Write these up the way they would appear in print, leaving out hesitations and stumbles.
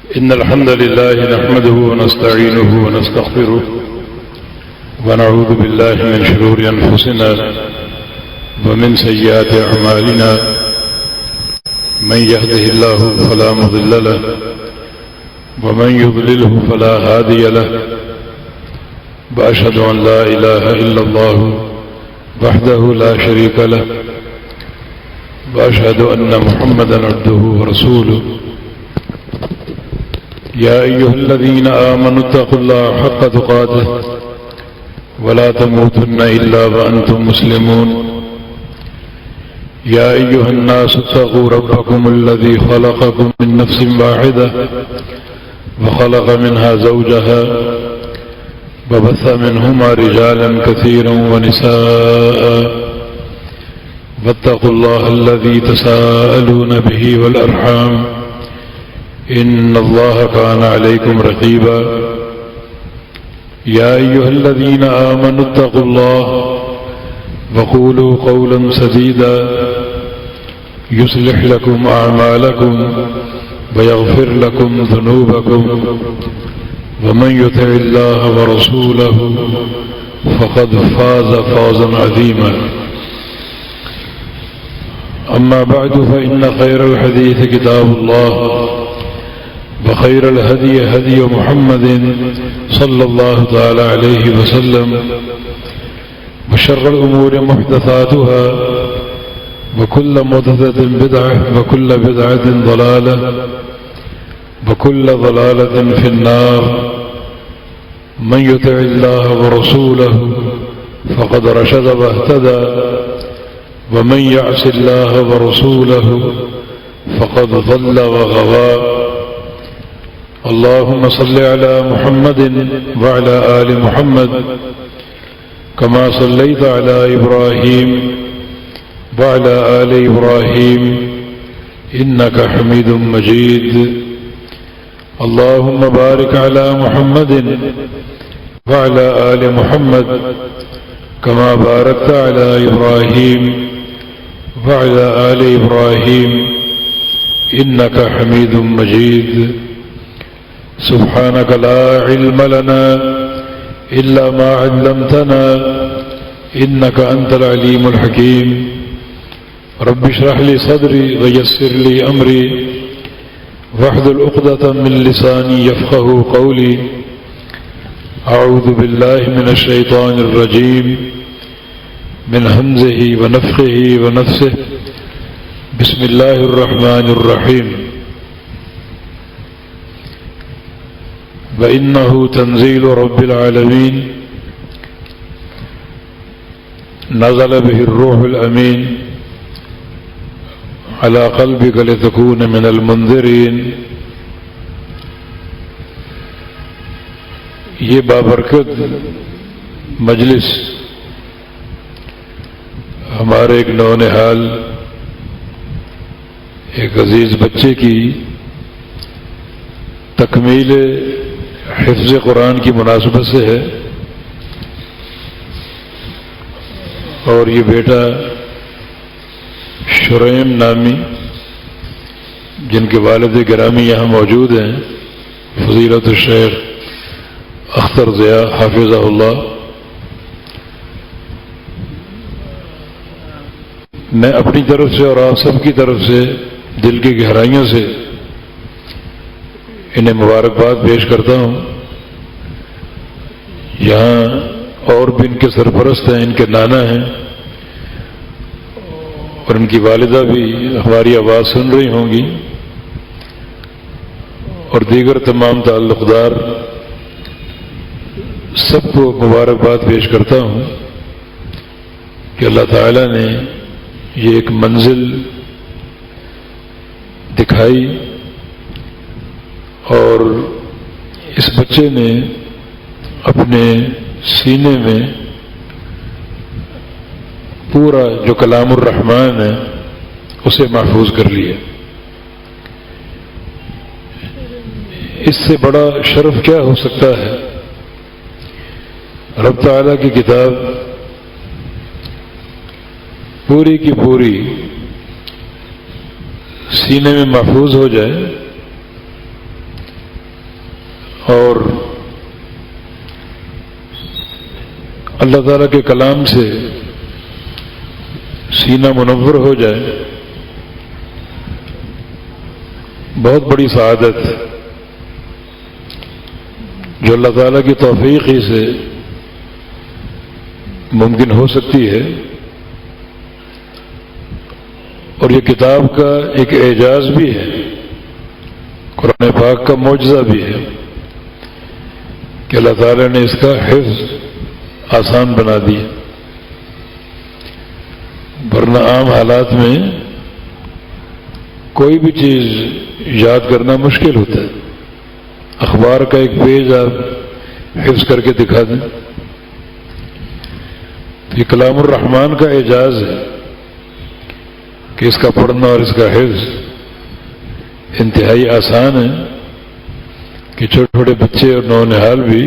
إن الحمد لله نحمده ونستعينه ونستغفره ونعوذ بالله من شرور أنفسنا ومن سيئات أعمالنا من يهده الله فلا مضل له ومن يضلله فلا هادي له وأشهد أن لا إله إلا الله وحده لا شريك له وأشهد أن محمدا عبده ورسوله يا أيها الذين آمنوا اتقوا الله حق تقاته ولا تموتن إلا وأنتم مسلمون يا أيها الناس اتقوا ربكم الذي خلقكم من نفس واحدة وخلق منها زوجها وبث منهما رجالا كثيرا ونساء واتقوا الله الذي تساءلون به والأرحام إن الله كان عليكم رقيبا يا أيها الذين آمنوا اتقوا الله وقولوا قولا سديدا يصلح لكم أعمالكم ويغفر لكم ذنوبكم ومن يطع الله ورسوله فقد فاز فوزا عظيما أما بعد فإن خير الحديث كتاب الله وخير الهدي هدي محمد صلى الله تعالى عليه وسلم وشر الأمور محدثاتها وكل محدثة بدعة وكل بدعة ضلالة وكل ضلالة في النار من يطع الله ورسوله فقد رشد واهتدى ومن يعص الله ورسوله فقد ضل وغوى اللهم صل على محمد وعلى آل محمد كما صليت على إبراهيم وعلى آل إبراهيم إنك حميد مجيد اللهم بارك على محمد وعلى آل محمد كما باركت على إبراهيم وعلى آل إبراهيم إنك حميد مجيد سبحانك لا علم لنا إلا ما علمتنا إنك أنت العليم الحكيم رب اشرح لي صدري ويسر لي أمري واحلل عقدة من لساني يفقه قولي أعوذ بالله من الشيطان الرجيم من همزه ونفخه ونفسه بسم الله الرحمن الرحيم وإنه تنزيل رب العالمين نزل به الروح الأمين على قلبك لتكون من المنذرين. یہ بابرکت مجلس ہمارے ایک نونہال ایک عزیز بچے کی تکمیل حفظ قرآن کی مناسبت سے ہے، اور یہ بیٹا شریم نامی جن کے والد گرامی یہاں موجود ہیں، فضیلت الشیخ اختر ضیاء حافظہ اللہ، میں اپنی طرف سے اور آپ سب کی طرف سے دل کی گہرائیوں سے انہیں مبارکباد پیش کرتا ہوں۔ یہاں اور بھی ان کے سرپرست ہیں، ان کے نانا ہیں، اور ان کی والدہ بھی ہماری آواز سن رہی ہوں گی، اور دیگر تمام تعلقدار سب کو مبارکباد پیش کرتا ہوں کہ اللہ تعالیٰ نے یہ ایک منزل دکھائی، اور اس بچے نے اپنے سینے میں پورا جو کلام الرحمن ہے اسے محفوظ کر لیا۔ اس سے بڑا شرف کیا ہو سکتا ہے؟ رب تعالیٰ کی کتاب پوری کی پوری سینے میں محفوظ ہو جائے اللہ تعالیٰ کے کلام سے سینہ منور ہو جائے بہت بڑی سعادت جو اللہ تعالیٰ کی توفیق ہی سے ممکن ہو سکتی ہے، اور یہ کتاب کا ایک اعجاز بھی ہے، قرآن پاک کا معجزہ بھی ہے کہ اللہ تعالیٰ نے اس کا حفظ آسان بنا دیا، ورنہ عام حالات میں کوئی بھی چیز یاد کرنا مشکل ہوتا ہے۔ اخبار کا ایک پیج آپ حفظ کر کے دکھا دیں، تو یہ کلام الرحمن کا اعجاز ہے کہ اس کا پڑھنا اور اس کا حفظ انتہائی آسان ہے کہ چھوٹے چھوٹے بچے اور نونہال بھی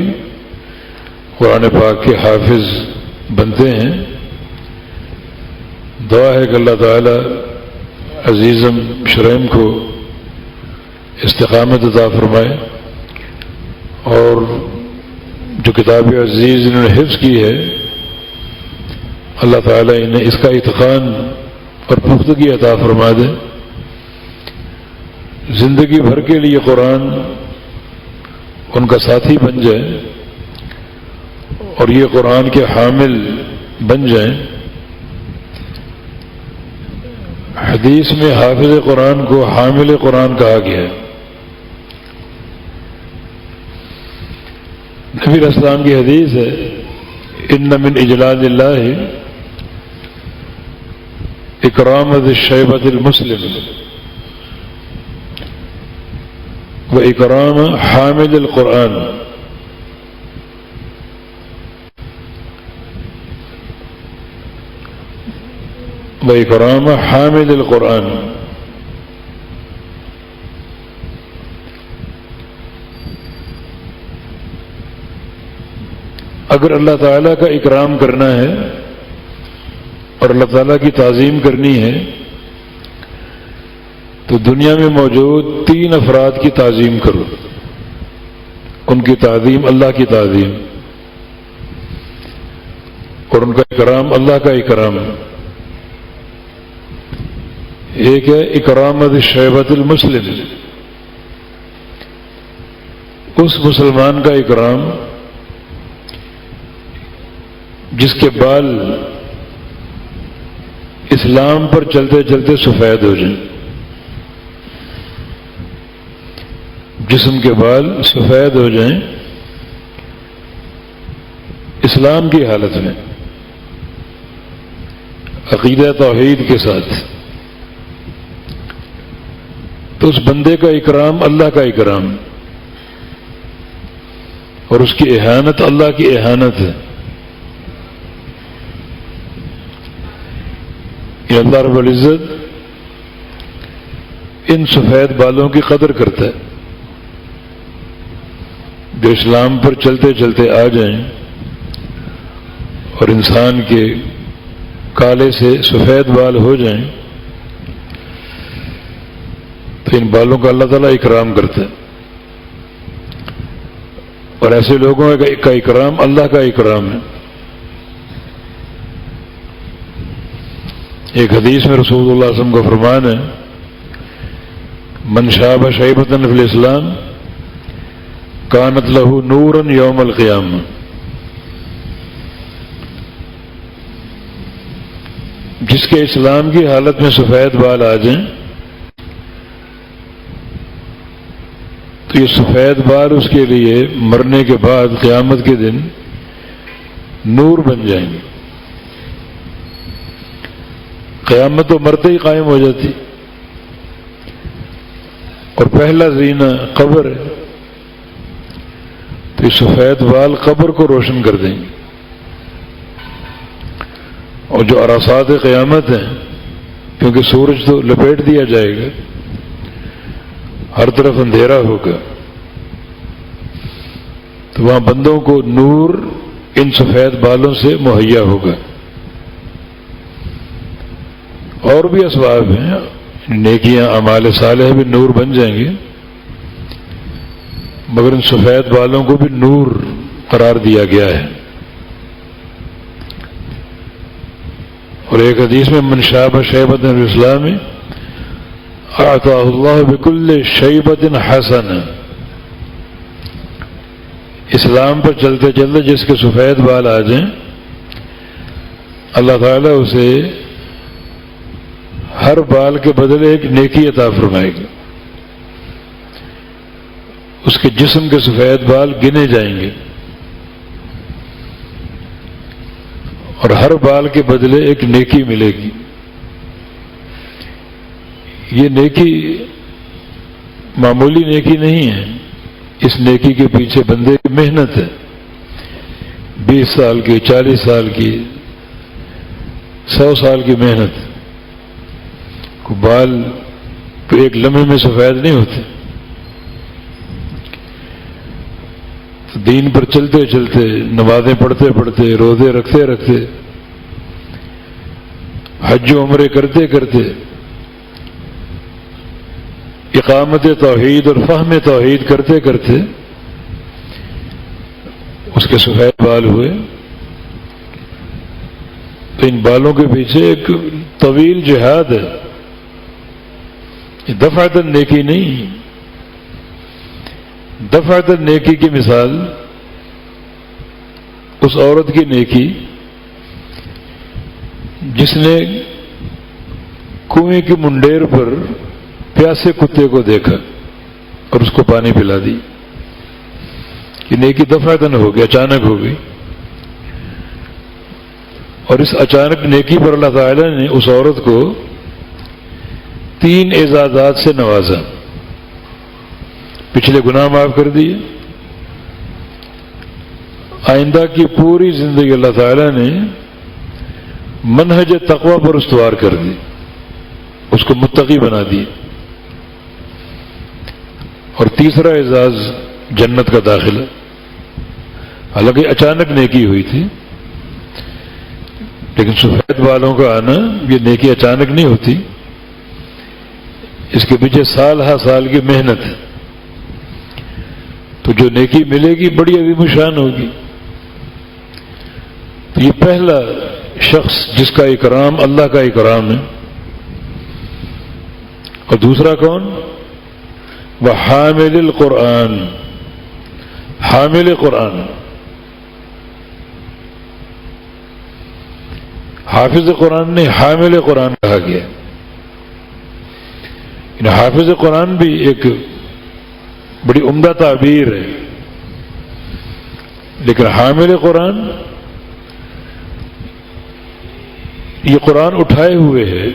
قرآن پاک کے حافظ بنتے ہیں۔ دعا ہے کہ اللہ تعالی عزیزم شریم کو استقامت عطا فرمائے، اور جو کتاب عزیز انہوں نے حفظ کی ہے اللہ تعالیٰ انہیں اس کا اتقان اور پختگی عطا فرما دے، زندگی بھر کے لیے قرآن ان کا ساتھی بن جائے اور یہ قرآن کے حامل بن جائیں۔ حدیث میں حافظ قرآن کو حامل قرآن کہا گیا ہے۔ نبی علیہ السلام کی حدیث ہے، ان من اجلال اللہ اکرام ذی الشیبۃ المسلم و اکرام حامل القرآن، و اکرام حامل القرآن۔ اگر اللہ تعالیٰ کا اکرام کرنا ہے اور اللہ تعالیٰ کی تعظیم کرنی ہے تو دنیا میں موجود 3 افراد کی تعظیم کرو، ان کی تعظیم اللہ کی تعظیم، اور ان کا اکرام اللہ کا اکرام۔ ایک ہے اکرام ذی الشیبۃ المسلم، اس مسلمان کا اکرام جس کے بال اسلام پر چلتے چلتے سفید ہو جائیں، جسم کے بال سفید ہو جائیں اسلام کی حالت میں، عقیدہ توحید کے ساتھ، تو اس بندے کا اکرام اللہ کا اکرام، اور اس کی اہانت اللہ کی اہانت ہے۔ یہ اللہ رب العزت ان سفید بالوں کی قدر کرتا ہے جو اسلام پر چلتے چلتے آ جائیں اور انسان کے کالے سے سفید بال ہو جائیں تو ان بالوں کا اللہ تعالیٰ اکرام کرتا ہے، اور ایسے لوگوں کا اکرام اللہ کا اکرام ہے۔ ایک حدیث میں رسول اللہ صلی اللہ علیہ وسلم کا فرمان ہے، من شاب شیبۃ فی الاسلام کانت لہ نورا یوم القیامہ، جس کے اسلام کی حالت میں سفید بال آ جائیں تو یہ سفید بال اس کے لیے مرنے کے بعد قیامت کے دن نور بن جائیں گے۔ قیامت تو مرتے ہی قائم ہو جاتی، اور پہلا زینہ قبر ہے، تو یہ سفید بال قبر کو روشن کر دیں گے، اور جو اراسات قیامت ہیں، کیونکہ سورج تو لپیٹ دیا جائے گا، ہر طرف اندھیرا ہوگا، تو وہاں بندوں کو نور ان سفید بالوں سے مہیا ہوگا۔ اور بھی اسباب ہیں، نیکیاں اعمال صالح بھی نور بن جائیں گے، مگر ان سفید بالوں کو بھی نور قرار دیا گیا ہے۔ اور ایک حدیث میں من شاب شیبۃ الاسلام اعطاہ اللہ بکل شیبۃ حسنہ، اسلام پر چلتے چلتے جس کے سفید بال آ جائیں اللہ تعالیٰ اسے ہر بال کے بدلے ایک نیکی عطا فرمائے گا. اس کے جسم کے سفید بال گنے جائیں گے اور ہر بال کے بدلے ایک نیکی ملے گی. یہ نیکی معمولی نیکی نہیں ہے، اس نیکی کے پیچھے بندے کی محنت ہے، 20 سال کی، 40 سال کی، 100 سال کی محنت. کو بال تو ایک لمحے میں سفید نہیں ہوتے. تو دین پر چلتے چلتے، نمازیں پڑھتے پڑھتے، روزے رکھتے رکھتے، حج و عمرے کرتے کرتے، اقامت توحید اور فہم توحید کرتے کرتے اس کے سفید بال ہوئے. تو ان بالوں کے پیچھے ایک طویل جہاد ہے. یہ دفعتاً نیکی نہیں. دفعتاً نیکی کی مثال اس عورت کی نیکی جس نے کنویں کی منڈیر پر پیاسے کتے کو دیکھا اور اس کو پانی پلا دی. یہ نیکی دفعتاً ہو گئی، اچانک ہو گئی. اور اس اچانک نیکی پر اللہ تعالی نے اس عورت کو 3 اعزازات سے نوازا. پچھلے گناہ معاف کر دیے، آئندہ کی پوری زندگی اللہ تعالی نے منہج تقوی پر استوار کر دی، اس کو متقی بنا دی. اور تیسرا اعزاز جنت کا داخلہ. حالانکہ اچانک نیکی ہوئی تھی، لیکن سفید بالوں کا آنا یہ نیکی اچانک نہیں ہوتی، اس کے پیچھے سال ہا سال کی محنت ہے. تو جو نیکی ملے گی بڑی عظیم شان ہوگی. تو یہ پہلا شخص جس کا اکرام اللہ کا اکرام ہے. اور دوسرا کون؟ وہ حامل القرآن، حامل قرآن. حافظ قرآن نے حامل قرآن کہا گیا. حافظ قرآن بھی ایک بڑی عمدہ تعبیر ہے، لیکن حامل قرآن یہ قرآن اٹھائے ہوئے ہے.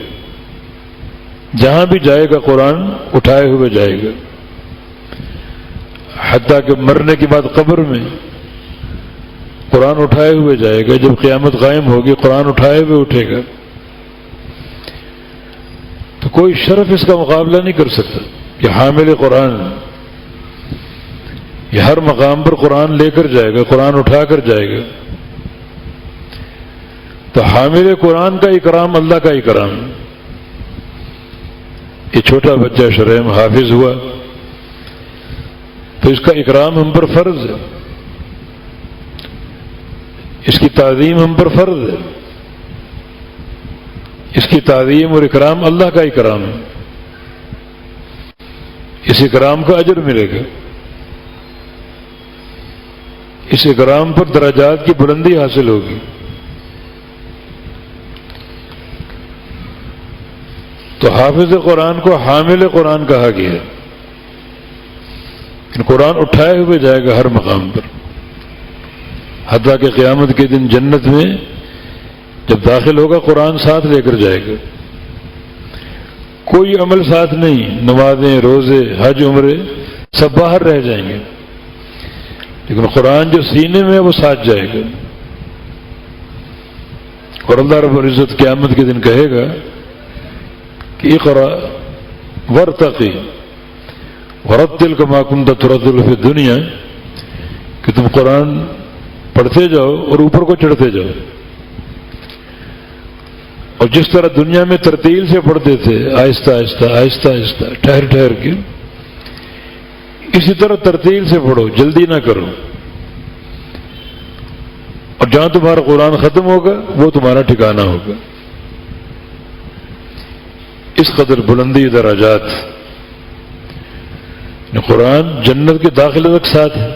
جہاں بھی جائے گا قرآن اٹھائے ہوئے جائے گا. حتیٰ کہ مرنے کے بعد قبر میں قرآن اٹھائے ہوئے جائے گا. جب قیامت قائم ہوگی قرآن اٹھائے ہوئے اٹھے گا. تو کوئی شرف اس کا مقابلہ نہیں کر سکتا. یہ حامل قرآن، یہ ہر مقام پر قرآن لے کر جائے گا، قرآن اٹھا کر جائے گا. تو حامل قرآن کا اکرام اللہ کا اکرام. یہ چھوٹا بچہ شرم حافظ ہوا تو اس کا اکرام ہم پر فرض ہے، اس کی تعظیم ہم پر فرض ہے. اس کی تعظیم اور اکرام اللہ کا اکرام ہے. اس اکرام کا اجر ملے گا. اس اکرام پر درجات کی بلندی حاصل ہوگی. تو حافظ قرآن کو حامل قرآن کہا گیا ہے. قرآن اٹھائے ہوئے جائے گا ہر مقام پر. حتیٰ کہ قیامت کے دن جنت میں جب داخل ہوگا قرآن ساتھ لے کر جائے گا. کوئی عمل ساتھ نہیں، نمازیں، روزے، حج، عمرے سب باہر رہ جائیں گے، لیکن قرآن جو سینے میں ہے وہ ساتھ جائے گا. اور اللہ رب العزت قیامت کے دن کہے گا کہ اقرأ ورتقی ورتل کما کنت ترتل فی الدنیا، کہ تم قرآن پڑھتے جاؤ اور اوپر کو چڑھتے جاؤ. اور جس طرح دنیا میں ترتیل سے پڑھتے تھے، آہستہ آہستہ آہستہ آہستہ ٹھہر ٹھہر کے، اسی طرح ترتیل سے پڑھو، جلدی نہ کرو. اور جہاں تمہارا قرآن ختم ہوگا وہ تمہارا ٹھکانہ ہوگا. اس قدر بلندی درجات. قرآن جنت کے داخلے تک ساتھ ہے.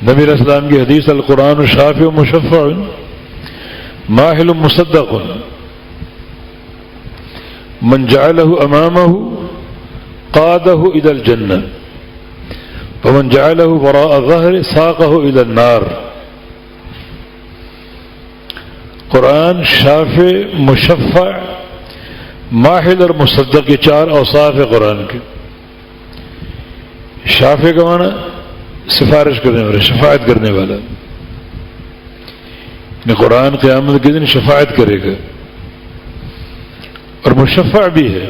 نبی علیہ السلام کی حدیث القرآن شافع و مشفع ماحل مصدق من جعلہ امامہ قادہ الی الجنہ ومن جعلہ وراء ظہر ساقہ الی النار. قرآن شافع مشفع ماحل اور مصدق یہ چار اوصاف ہے قرآن کے. شافع کا معنی سفارش کرنے والا، شفاعت کرنے والا. قرآن قیامت کے دن شفاعت کرے گا. اور مشفع بھی ہے.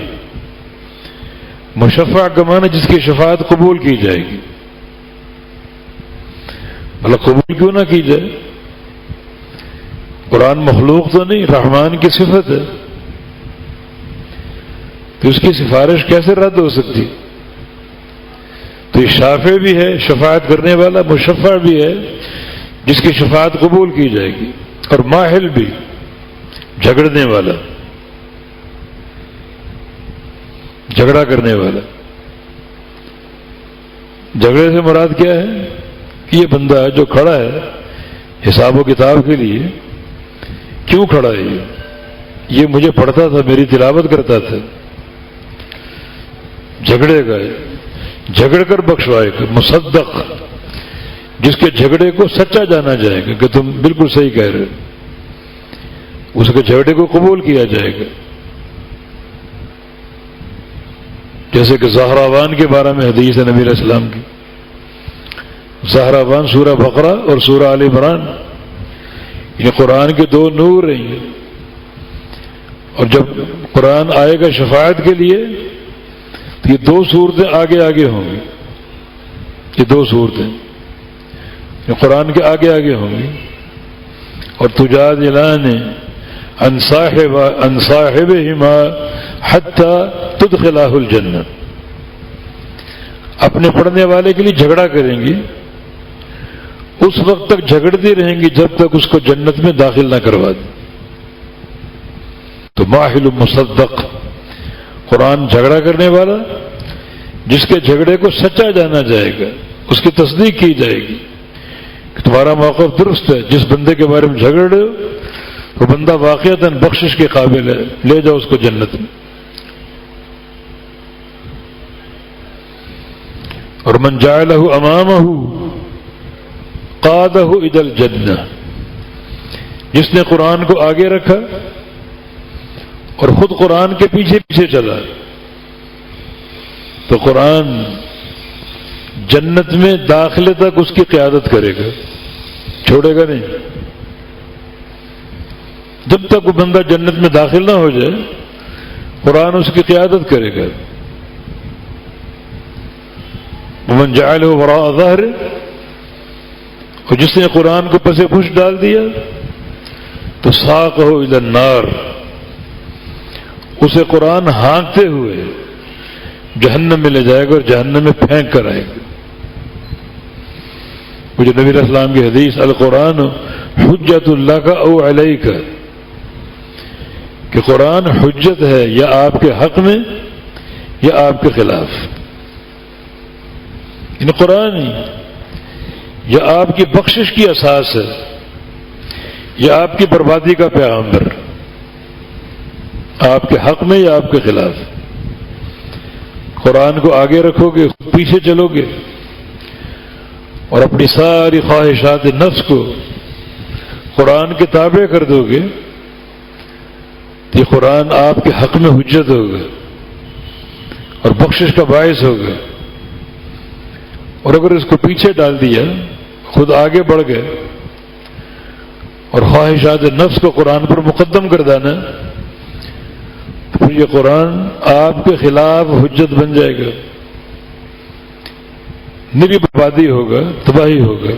مشفع کا معنی جس کی شفاعت قبول کی جائے گی. مطلب قبول کیوں نہ کی جائے؟ قرآن مخلوق تو نہیں، رحمان کی صفت ہے، تو اس کی سفارش کیسے رد ہو سکتی؟ تو یہ شافع بھی ہے شفاعت کرنے والا، مشفع بھی ہے جس کی شفاعت قبول کی جائے گی، اور ماحل بھی جھگڑنے والا، جھگڑا کرنے والا. جھگڑے سے مراد کیا ہے کہ یہ بندہ جو کھڑا ہے حساب و کتاب کے لیے، کیوں کھڑا ہے؟ یہ مجھے پڑھتا تھا، میری تلاوت کرتا تھا. جھگڑے گا، جھگڑ کر بخشوائے گا. مصدق جس کے جھگڑے کو سچا جانا جائے گا کہ تم بالکل صحیح کہہ رہے ہو، اس کے جھگڑے کو قبول کیا جائے گا. جیسے کہ زہراوان کے بارے میں حدیث ہے نبی علیہ السلام کی. زہراوان سورہ بقرہ اور سورہ آل عمران یہ قرآن کے دو نور ہیں. اور جب قرآن آئے گا شفاعت کے لیے تو یہ دو صورتیں آگے آگے ہوں گی. یہ دو صورتیں یہ قرآن کے آگے آگے ہوں گی. اور تجادلان عن صاحبہما حتی تدخلہ الجنہ، اپنے پڑھنے والے کے لیے جھگڑا کریں گی، اس وقت تک جھگڑتی رہیں گی جب تک اس کو جنت میں داخل نہ کروا دیں. تو ماحل مصدق قرآن جھگڑا کرنے والا جس کے جھگڑے کو سچا جانا جائے گا، اس کی تصدیق کی جائے گی کہ تمہارا موقف درست ہے. جس بندے کے بارے میں جھگڑ رہے ہو وہ بندہ واقعتاً بخشش کے قابل ہے، لے جاؤ اس کو جنت میں. اور من جعلہ امامہ قادہ الی الجنہ، جس نے قرآن کو آگے رکھا اور خود قرآن کے پیچھے پیچھے چلا تو قرآن جنت میں داخلے تک اس کی قیادت کرے گا، چھوڑے گا نہیں. جب تک وہ بندہ جنت میں داخل نہ ہو جائے قرآن اس کی قیادت کرے گا. ومن جعلہ وراء ظہر، اور جس نے قرآن کو پس پش ڈال دیا تو ساقہ الی النار، اسے قرآن ہانکتے ہوئے جہنم میں لے جائے گا اور جہنم میں پھینک کر آئے گا. مجھے نبی علیہ السلام کی حدیث القرآن حجت اللہ کا او علیک، کہ قرآن حجت ہے یا آپ کے حق میں یا آپ کے خلاف. ان قرآن یا آپ کی بخشش کی اساس ہے یا آپ کی بربادی کا پیغمبر، آپ کے حق میں یا آپ کے خلاف. قرآن کو آگے رکھو گے، پیچھے چلو گے اور اپنی ساری خواہشات نفس کو قرآن کے تابع کر دو گے تو یہ قرآن آپ کے حق میں حجت ہوگا اور بخشش کا باعث ہوگا. اور اگر اس کو پیچھے ڈال دیا، خود آگے بڑھ گئے اور خواہشات نفس کو قرآن پر مقدم کر دینا تو پھر یہ قرآن آپ کے خلاف حجت بن جائے گا، نری بربادی ہوگا، تباہی ہوگا.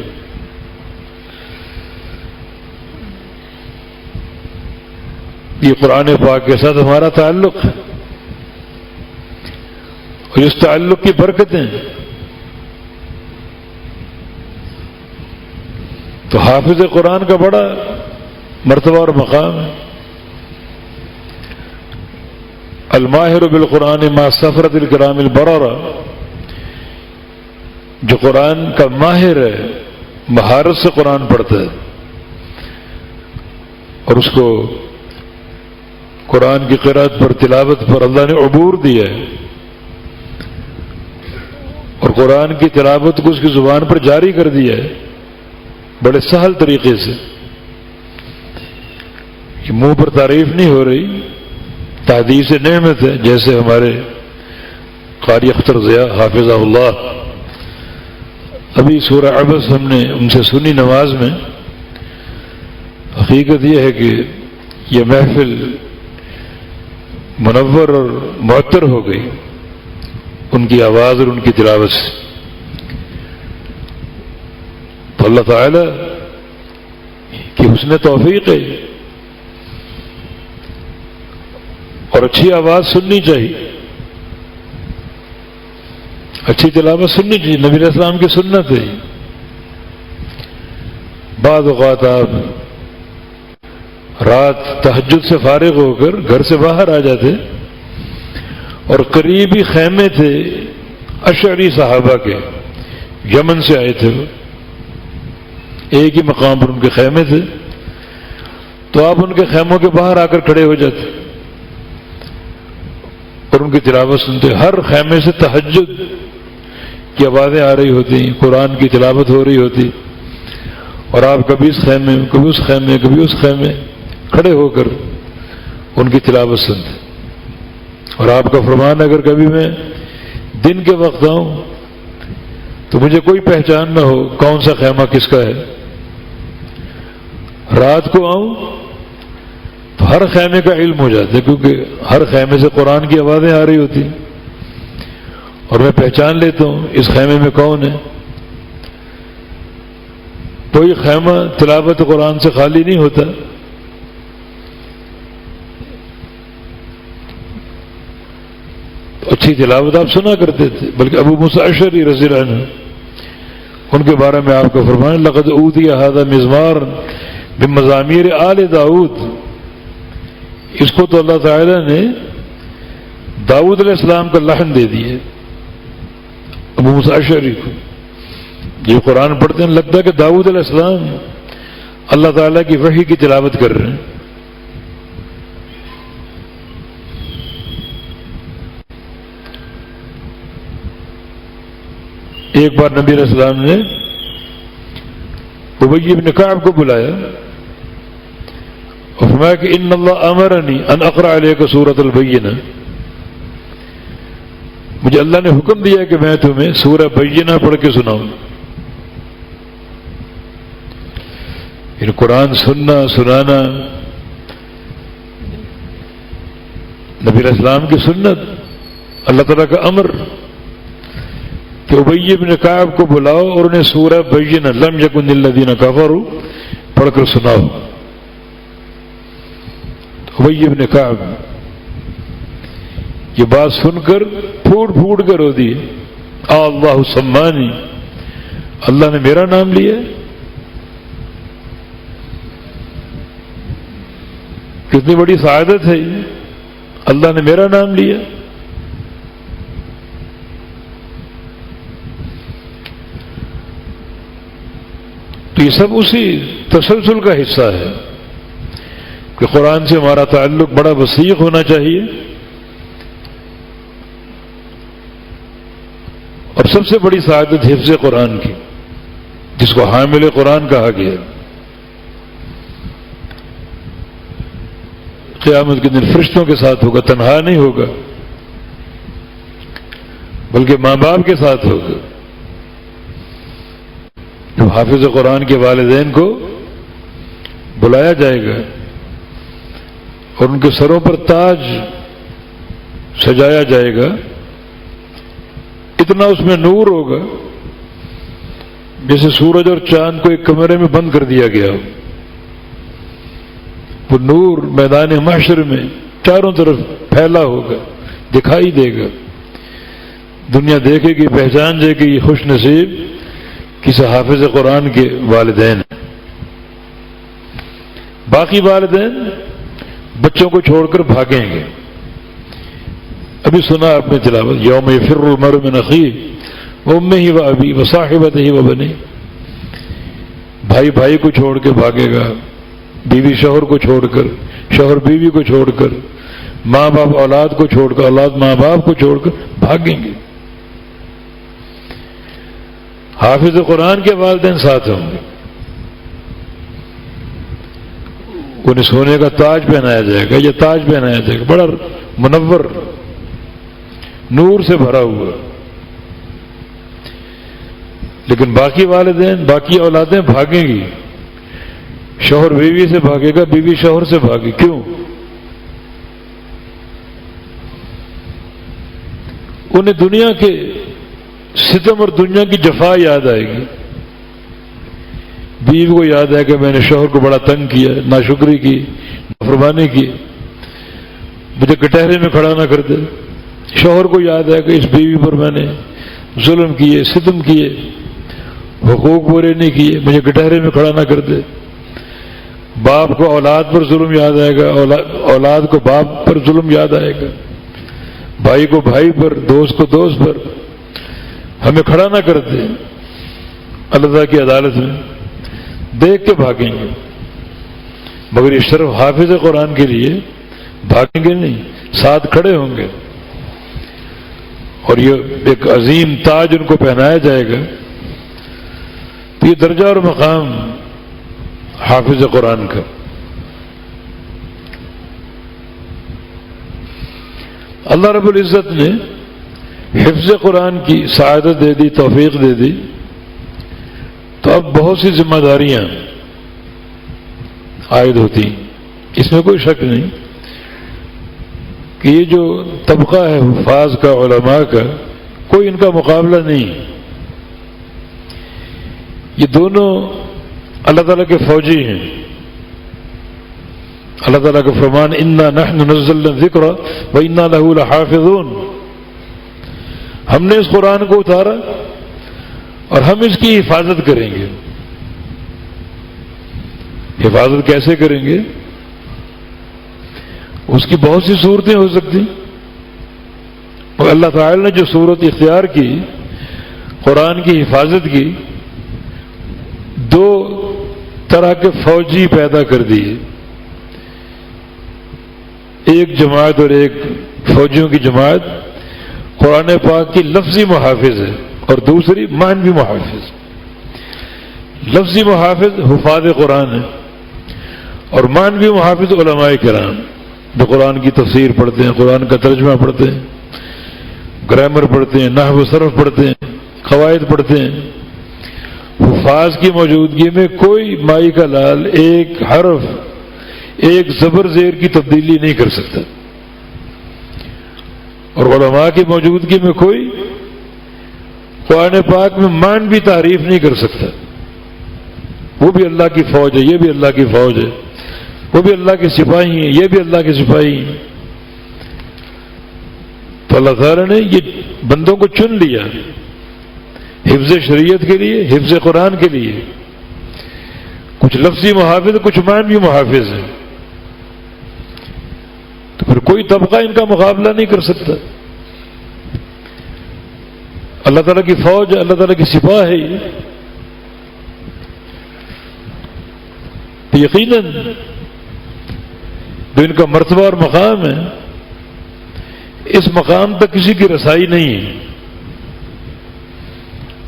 یہ قرآن پاک کے ساتھ ہمارا تعلق ہے اور اس تعلق کی برکتیں تو حافظ قرآن کا بڑا مرتبہ اور مقام ہے. الماہر بالقرآن مع سفرۃ الکرام البررہ، جو قرآن کا ماہر ہے، مہارت سے قرآن پڑھتا ہے اور اس کو قرآن کی قرأت پر، تلاوت پر اللہ نے عبور دیا ہے اور قرآن کی تلاوت کو اس کی زبان پر جاری کر دیا ہے بڑے سہل طریقے سے، کہ منہ پر تعریف نہیں ہو رہی، تحدیث نعمت ہے۔ جیسے ہمارے قاری اختر ضیاء حافظہ اللہ، ابھی سورہ عبس ہم نے ان سے سنی نماز میں۔ حقیقت یہ ہے کہ یہ محفل منور اور معطر ہو گئی ان کی آواز اور ان کی تلاوت سے۔ تو اللہ تعالی کی حسن توفیق ہے اور اچھی آواز سننی چاہیے، اچھی تلاوت سننی چاہیے، نبی علیہ السلام کی سنت ہے۔ بعض اوقات آپ رات تہجد سے فارغ ہو کر گھر سے باہر آ جاتے اور قریبی خیمے تھے اشعری صحابہ کے، یمن سے آئے تھے، ایک ہی مقام پر ان کے خیمے تھے، تو آپ ان کے خیموں کے باہر آ کر کھڑے ہو جاتے اور ان کی تلاوت سنتے۔ ہر خیمے سے تہجد کی آوازیں آ رہی ہوتی، قرآن کی تلاوت ہو رہی ہوتی، اور آپ کبھی اس خیمے، کبھی اس خیمے، کبھی اس خیمے کھڑے ہو کر ان کی تلاوت سنتے۔ اور آپ کا فرمان، اگر کبھی میں دن کے وقت آؤں تو مجھے کوئی پہچان نہ ہو کون سا خیمہ کس کا ہے، رات کو آؤں تو ہر خیمے کا علم ہو جاتا ہے، کیونکہ ہر خیمے سے قرآن کی آوازیں آ رہی ہوتی اور میں پہچان لیتا ہوں اس خیمے میں کون ہے۔ کوئی خیمہ تلاوت قرآن سے خالی نہیں ہوتا۔ اچھی تلاوت آپ سنا کرتے تھے، بلکہ ابو موسیٰ اشعری رضی اللہ عنہ، ان کے بارے میں آپ کا فرمان، لقد اوتی ھذا مزمار بمزامیر آل داؤد، اس کو تو اللہ تعالی نے داؤد علیہ السلام کا لحن دے دیے ابو موسیٰ اشعری کو۔ یہ قرآن پڑھتے ہیں لگتا ہے کہ داؤد علیہ السلام اللہ تعالیٰ کی وحی کی تلاوت کر رہے ہیں۔ ایک بار نبی علیہ السلام نے ابی بن کعب کو بلایا اور فرمایا کہ ان اللہ امرنی ان اقرأ علیک سورۃ البینہ، مجھے اللہ نے حکم دیا کہ میں تمہیں سورہ بینہ پڑھ کے سناؤں۔ یعنی قرآن سننا، سنانا نبی علیہ السلام کی سنت، اللہ تعالیٰ کا امر کہ ابی بن کعب کو بلاؤ اور انہیں سورہ بینہ لم یکن الذین کفروا پڑھ کر سناؤ۔ ابی بن کعب یہ بات سن کر پھوٹ پھوٹ کر رو دیے، اللہ سمانی، اللہ نے میرا نام لیا، کتنی بڑی سعادت ہے یہ، اللہ نے میرا نام لیا۔ تو یہ سب اسی تسلسل کا حصہ ہے کہ قرآن سے ہمارا تعلق بڑا وسیع ہونا چاہیے، اور سب سے بڑی سعادت حفظ قرآن کی، جس کو حامل قرآن کہا گیا۔ قیامت کے دن فرشتوں کے ساتھ ہوگا، تنہا نہیں ہوگا، بلکہ ماں باپ کے ساتھ ہوگا۔ جو حافظ قرآن کے والدین کو بلایا جائے گا اور ان کے سروں پر تاج سجایا جائے گا، اتنا اس میں نور ہوگا جیسے سورج اور چاند کو ایک کمرے میں بند کر دیا گیا ہو۔ وہ نور میدان محشر میں چاروں طرف پھیلا ہوگا، دکھائی دے گا، دنیا دیکھے گی، پہچان جائے کہ یہ خوش نصیب کسی حافظ قرآن کے والدین ہیں۔ باقی والدین بچوں کو چھوڑ کر بھاگیں گے، ابھی سنا آپ نے تلاوت، یوم یفر المرء من اخیہ وامہ وابیہ وصاحبتہ وبنیہ، بھائی بھائی کو چھوڑ کے بھاگے گا، بیوی شوہر کو چھوڑ کر، شوہر بیوی کو چھوڑ کر، ماں باپ اولاد کو چھوڑ کر، اولاد ماں باپ کو چھوڑ کر بھاگیں گے۔ حافظ قرآن کے والدین ساتھ ہوں گے، انہیں سونے کا تاج پہنایا جائے گا، یہ تاج پہنایا جائے گا بڑا منور نور سے بھرا ہوا۔ لیکن باقی والدین، باقی اولادیں بھاگیں گی، شوہر بیوی سے بھاگے گا، بیوی شوہر سے بھاگے، کیوں؟ انہیں دنیا کے ستم اور دنیا کی جفا یاد آئے گی، بیوی کو یاد ہے کہ میں نے شوہر کو بڑا تنگ کیا، ناشکری کی، نافرمانی کی، مجھے کٹہرے میں کھڑا نہ کر دے۔ شوہر کو یاد ہے کہ اس بیوی پر میں نے ظلم کیے، ستم کیے، حقوق پورے نہیں کیے، مجھے کٹہرے میں کھڑا نہ کر دے۔ باپ کو اولاد پر ظلم یاد آئے گا، اولاد کو باپ پر ظلم یاد آئے گا، بھائی کو بھائی پر، دوست کو دوست پر، ہمیں کھڑا نہ کر دے اللہ تعالیٰ کی عدالت میں، دیکھ کے بھاگیں گے۔ مگر اس طرف حافظ قرآن کے لیے بھاگیں گے نہیں، ساتھ کھڑے ہوں گے، اور یہ ایک عظیم تاج ان کو پہنایا جائے گا۔ تو یہ درجہ اور مقام حافظ قرآن کا۔ اللہ رب العزت نے حفظ قرآن کی سعادت دے دی، توفیق دے دی، تو اب بہت سی ذمہ داریاں عائد ہوتی، اس میں کوئی شک نہیں کہ یہ جو طبقہ ہے حفاظ کا، علماء کا، کوئی ان کا مقابلہ نہیں۔ یہ دونوں اللہ تعالیٰ کے فوجی ہیں۔ اللہ تعالیٰ کا فرمان انا نحن نزلنا الذکر وانا لہ لحافظون، ہم نے اس قرآن کو اتارا اور ہم اس کی حفاظت کریں گے۔ حفاظت کیسے کریں گے؟ اس کی بہت سی صورتیں ہو سکتی، اور اللہ تعالی نے جو صورت اختیار کی قرآن کی حفاظت کی، دو طرح کے فوجی پیدا کر دیے، ایک جماعت اور ایک فوجیوں کی جماعت قرآن پاک کی لفظی محافظ ہے، اور دوسری معنوی محافظ۔ لفظی محافظ حفاظ قرآن ہے، اور معنوی محافظ علماء کرام جو قرآن کی تفسیر پڑھتے ہیں، قرآن کا ترجمہ پڑھتے ہیں، گرامر پڑھتے ہیں، نحو و صرف پڑھتے ہیں، قواعد پڑھتے ہیں۔ حفاظ کی موجودگی میں کوئی مائی کا لال ایک حرف، ایک زبر زیر کی تبدیلی نہیں کر سکتا، اور علماء کی موجودگی میں کوئی قرآن پاک میں معنوی تعریف نہیں کر سکتا۔ وہ بھی اللہ کی فوج ہے، یہ بھی اللہ کی فوج ہے، وہ بھی اللہ کے سپاہی ہیں، یہ بھی اللہ کے سپاہی ہیں۔ تو اللہ تعالیٰ نے یہ بندوں کو چن لیا حفظ شریعت کے لیے، حفظ قرآن کے لیے۔ کچھ لفظی محافظ، کچھ معنوی محافظ ہیں، تو پھر کوئی طبقہ ان کا مقابلہ نہیں کر سکتا۔ اللہ تعالیٰ کی فوج ہے، اللہ تعالیٰ کی سپاہ ہے یہ۔ تو یقیناً جو ان کا مرتبہ اور مقام ہے، اس مقام تک کسی کی رسائی نہیں ہے،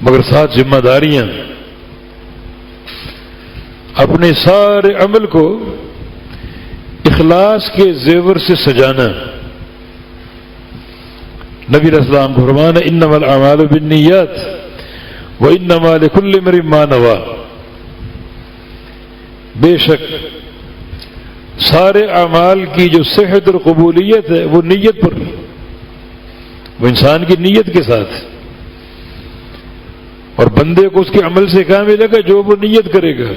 مگر ساتھ ذمہ داریاں، اپنے سارے عمل کو اخلاص کے زیور سے سجانا۔ نبی علیہ السلام کو فرمانا انما الاعمال بالنیات وانما لکل امرئ ما نوی، بے شک سارے اعمال کی جو صحت اور قبولیت ہے وہ نیت پر، وہ انسان کی نیت کے ساتھ، اور بندے کو اس کے عمل سے کیا ملے گا؟ جو وہ نیت کرے گا۔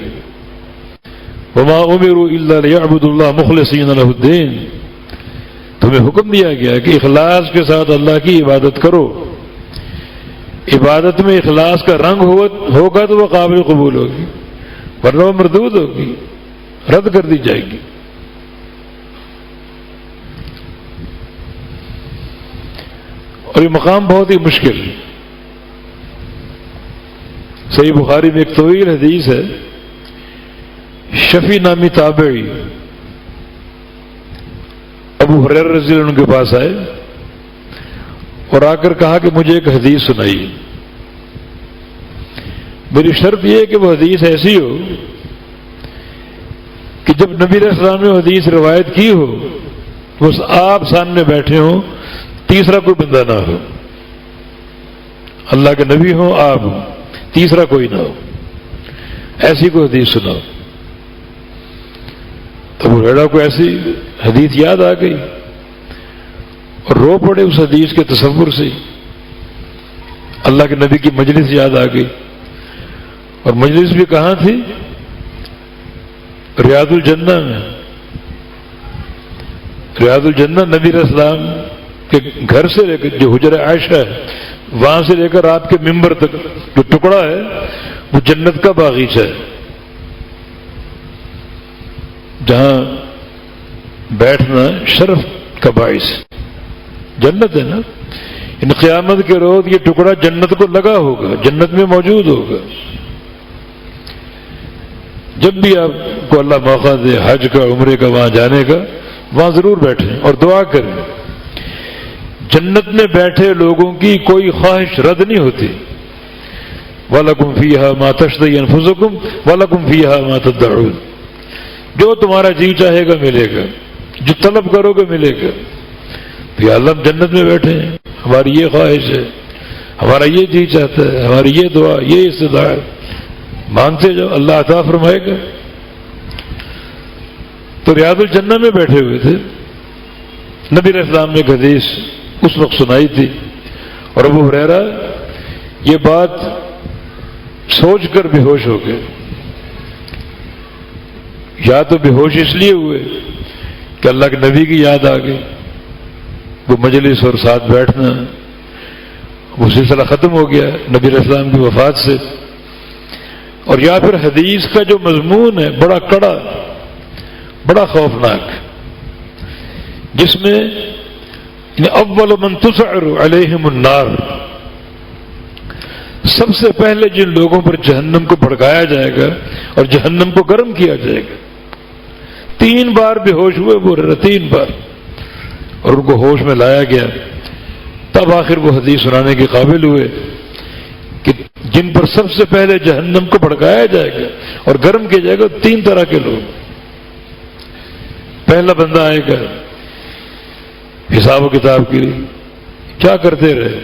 وما امروا الا ليعبدوا الله مخلصين له الدين، تمہیں حکم دیا گیا کہ اخلاص کے ساتھ اللہ کی عبادت کرو۔ عبادت میں اخلاص کا رنگ ہوگا تو وہ قابل قبول ہوگی، ورنہ وہ مردود ہوگی، رد کر دی جائے گی۔ اور یہ مقام بہت ہی مشکل. صحیح بخاری میں ایک طویل حدیث ہے. شفیع نامی تابعی ابو ہریرہ رضی اللہ عنہ کے پاس آئے اور آ کر کہا کہ مجھے ایک حدیث سنائیے. میری شرط یہ ہے کہ وہ حدیث ایسی ہو کہ جب نبی علیہ السلام نے حدیث روایت کی ہو بس آپ سامنے بیٹھے ہوں, تیسرا کوئی بندہ نہ ہو. اللہ کے نبی ہوں, آپ ہوں, تیسرا کوئی نہ ہو. ایسی کوئی حدیث سناؤ. تو ابو ہریرہ کو ایسی حدیث یاد آ گئی اور رو پڑے اس حدیث کے تصور سے. اللہ کے نبی کی مجلس یاد آ گئی. اور مجلس بھی کہاں تھی؟ ریاض الجنہ میں. ریاض الجنہ نبی علیہ السلام کے گھر سے لے کر جو حجرہ عائشہ ہے وہاں سے لے کر آپ کے ممبر تک جو ٹکڑا ہے وہ جنت کا باغیچہ ہے جہاں بیٹھنا شرف کا باعث. جنت ہے نا. ان قیامت کے روز یہ ٹکڑا جنت کو لگا ہوگا, جنت میں موجود ہوگا. جب بھی آپ کو اللہ موقع دے حج کا عمرے کا وہاں جانے کا, وہاں ضرور بیٹھیں اور دعا کریں. جنت میں بیٹھے لوگوں کی کوئی خواہش رد نہیں ہوتی. وَلَكُمْ فِيهَا مَا تَشْتَهِي أَنفُسُكُمْ وَلَكُمْ فِيهَا مَا تَدَّعُونَ. جو تمہارا جی چاہے گا ملے گا, جو طلب کرو گے ملے گا. تو یا اللہ ہم جنت میں بیٹھے ہیں, ہماری یہ خواہش ہے, ہمارا یہ جی چاہتا ہے, ہماری یہ دعا, یہ استدعا ہے, مانگتے جاؤ اللہ عطا فرمائے گا. تو ریاض الجنہ میں بیٹھے ہوئے تھے. نبی علیہ السلام نے ایک حدیث اس وقت سنائی تھی اور ابو ہریرہ یہ بات سوچ کر بے ہوش ہو گئے. یا تو بے ہوش اس لیے ہوئے کہ اللہ کے نبی کی یاد آ گئی, وہ مجلس اور ساتھ بیٹھنا وہ سلسلہ ختم ہو گیا نبی علیہ السلام کی وفات سے. اور یا پھر حدیث کا جو مضمون ہے بڑا کڑا, بڑا خوفناک, جس میں اول من تسعر علیہم النار, سب سے پہلے جن لوگوں پر جہنم کو بھڑکایا جائے گا اور جہنم کو گرم کیا جائے گا. 3 بار بے ہوش ہوئے وہ 3 بار, اور ان کو ہوش میں لایا گیا. تب آخر وہ حدیث سنانے کے قابل ہوئے کہ جن پر سب سے پہلے جہنم کو بھڑکایا جائے گا اور گرم کیا جائے گا 3 طرح کے لوگ. پہلا بندہ آئے گا حساب و کتاب کے لیے, کیا کرتے رہے؟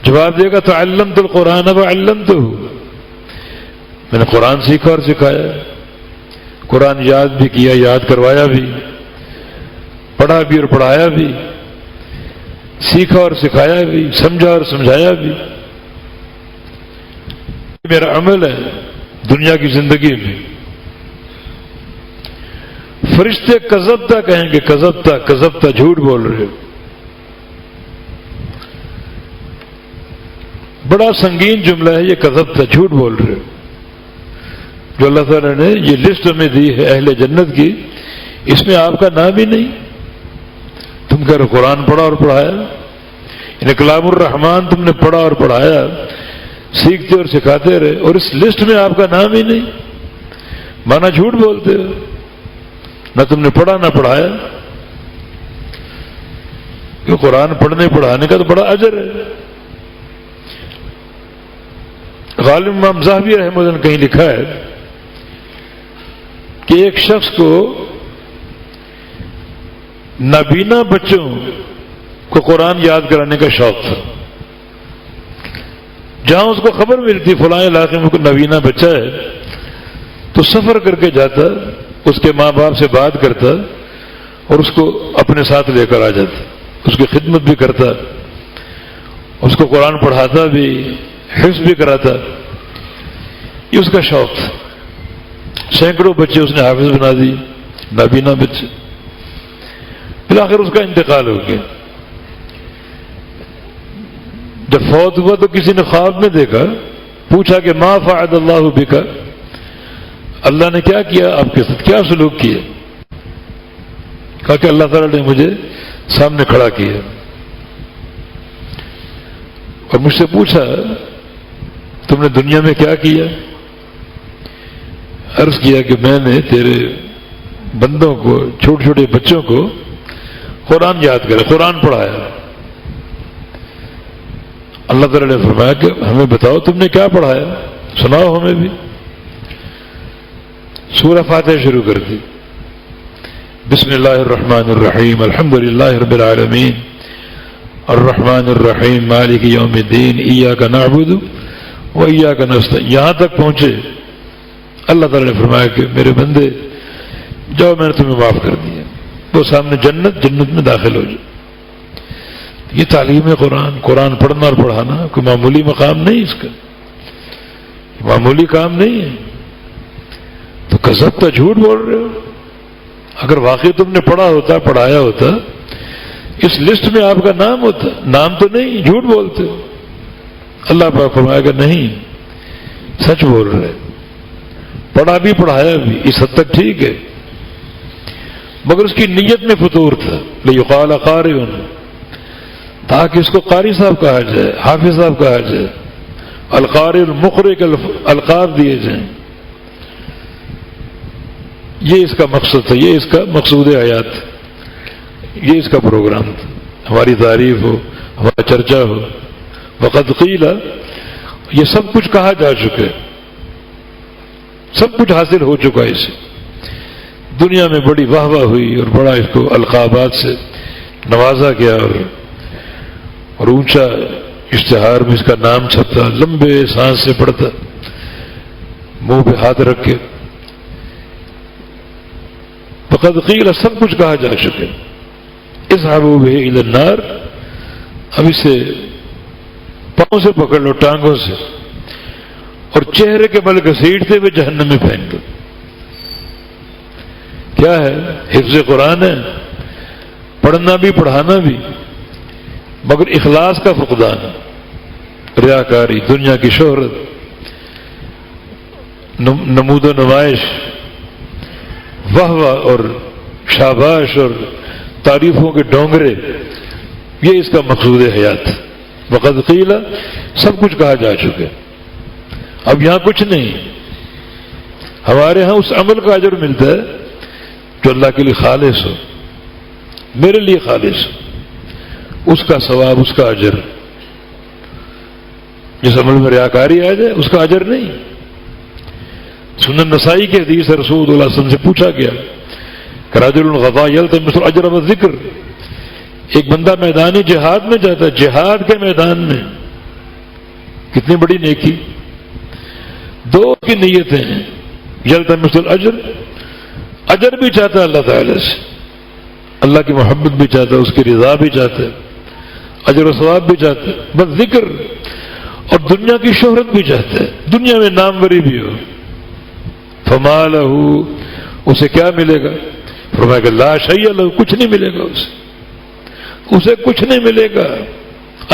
جواب دے گا تعلمت القرآن وعلمتہ, میں نے قرآن سیکھا اور سکھایا, قرآن یاد بھی کیا, یاد کروایا بھی, پڑھا بھی اور پڑھایا بھی, سیکھا اور سکھایا بھی, سمجھا اور سمجھایا بھی. میرا عمل ہے دنیا کی زندگی میں. فرشتے کذبتا کہیں گے, کذبتا کذبتا, جھوٹ بول رہے ہو. بڑا سنگین جملہ ہے یہ, کذبتا, جھوٹ بول رہے ہو. جو اللہ تعالیٰ نے یہ لسٹ ہمیں دی ہے اہل جنت کی, اس میں آپ کا نام ہی نہیں. تم کہہ رہے قرآن پڑھا اور پڑھایا, یعنی کلام الرحمان تم نے پڑھا اور پڑھایا, سیکھتے اور سکھاتے رہے, اور اس لسٹ میں آپ کا نام ہی نہیں. مانا جھوٹ بولتے ہو, نہ تم نے پڑھا نہ پڑھایا. کہ قرآن پڑھنے پڑھانے کا تو بڑا اجر ہے. غالب امام ذہبی رحمہ اللہ نے کہیں لکھا ہے کہ ایک شخص کو نابینا بچوں کو قرآن یاد کرانے کا شوق تھا. جہاں اس کو خبر ملتی فلاں علاقے میں کوئی نابینا بچہ ہے تو سفر کر کے جاتا, اس کے ماں باپ سے بات کرتا اور اس کو اپنے ساتھ لے کر آ جاتا, اس کی خدمت بھی کرتا, اس کو قرآن پڑھاتا بھی, حفظ بھی کراتا. یہ اس کا شوق تھا. سینکڑوں بچے اس نے حافظ بنا دی, نابینا بچے. بالآخر اس کا انتقال ہو گیا. جب فوت ہوا تو کسی نے خواب میں دیکھا, پوچھا کہ ما فعل اللہ بک, اللہ نے کیا کیا آپ کے ساتھ, کیا سلوک کیا؟ کہا کہ اللہ تعالیٰ نے مجھے سامنے کھڑا کیا, اور مجھ سے پوچھا تم نے دنیا میں کیا کیا؟ عرض کیا کہ میں نے تیرے بندوں کو، چھوٹے چھوٹے بچوں کو قرآن یاد کرا، قرآن پڑھایا۔ اللہ تعالیٰ نے فرمایا کہ ہمیں بتاؤ تم نے کیا پڑھایا، سناؤ ہمیں بھی۔ سورہ فاتحہ شروع کر دی، بسم اللہ الرحمن الرحیم الحمد للہ رب العالمین الرحمن الرحیم مالک یوم الدین ایاک نعبد و ایاک نستعین، یہاں تک پہنچے۔ اللہ تعالیٰ نے فرمایا کہ میرے بندے جاؤ، میں نے تمہیں معاف کر دیا، وہ سامنے جنت میں داخل ہو جائے۔ یہ تعلیم قرآن، قرآن پڑھنا اور پڑھانا کوئی معمولی مقام نہیں، اس کا معمولی کام نہیں ہے۔ تو کذب کا جھوٹ بول رہے ہو۔ اگر واقعی تم نے پڑھا ہوتا، پڑھایا ہوتا، اس لسٹ میں آپ کا نام ہوتا، نام تو نہیں، جھوٹ بولتے۔ اللہ پاک فرمائے گا نہیں، سچ بول رہے، پڑھا بھی پڑھایا بھی، اس حد تک ٹھیک ہے، مگر اس کی نیت میں فطور تھا۔ لیقال قارئ، تاکہ اس کو قاری صاحب کہا جائے، حافظ صاحب کہا جائے، القارئ المقرئ کے القاب دیے جائیں۔ یہ اس کا مقصد تھا، یہ اس کا مقصود حیات، یہ اس کا پروگرام تھا۔ ہماری تعریف ہو، ہمارا چرچا ہو، وقد قیل، یہ سب کچھ کہا جا چکا ہے، سب کچھ حاصل ہو چکا ہے اسے۔ دنیا میں بڑی واہ واہ ہوئی اور بڑا اس کو القابات سے نوازا گیا، اور اونچا اشتہار میں اس کا نام چھپتا، لمبے سانس سے پڑتا، منہ پہ ہاتھ رکھ کے۔ فقد قیل، سب کچھ کہا جا چکے۔ اذهبوا به الى النار، اب اسے پاؤں سے پکڑ لو، ٹانگوں سے، اور چہرے کے بل گھسیٹتے ہوئے جہنم میں پھینک دو۔ کیا ہے؟ حفظ قرآن ہے، پڑھنا بھی پڑھانا بھی، مگر اخلاص کا فقدان، ریاکاری، دنیا کی شہرت، نمود و نمائش، واہ واہ اور شاباش اور تعریفوں کے ڈونگرے، یہ اس کا مقصود حیات۔ وقد قیل، سب کچھ کہا جا چکے، اب یہاں کچھ نہیں۔ ہمارے ہاں اس عمل کا اجر ملتا ہے جو اللہ کے لیے خالص ہو، میرے لیے خالص ہو، اس کا ثواب، اس کا اجر۔ جس عمل میں ریاکاری آ جائے اس کا اجر نہیں۔ سنن نسائی کے حدیث رسول اللہ صلی اللہ علیہ وسلم سے پوچھا گیا کہ رجل غزا یلتمس الاجر والذکر، ایک بندہ میدان جہاد میں جاتا ہے، جہاد کے میدان میں، کتنی بڑی نیکی، دو کی نیتیں ہیں، یلتمس الاجر، اجر بھی چاہتا ہے اللہ تعالی سے، اللہ کی محبت بھی چاہتا ہے، اس کی رضا بھی چاہتا ہے، اجر و ثواب بھی چاہتا ہے، بس ذکر، اور دنیا کی شہرت بھی چاہتا ہے، دنیا میں ناموری بھی ہو۔ فما لہ، اسے کیا ملے گا؟ فرمایا کہ لا شیء لہ، کچھ نہیں ملے گا اسے کچھ نہیں ملے گا۔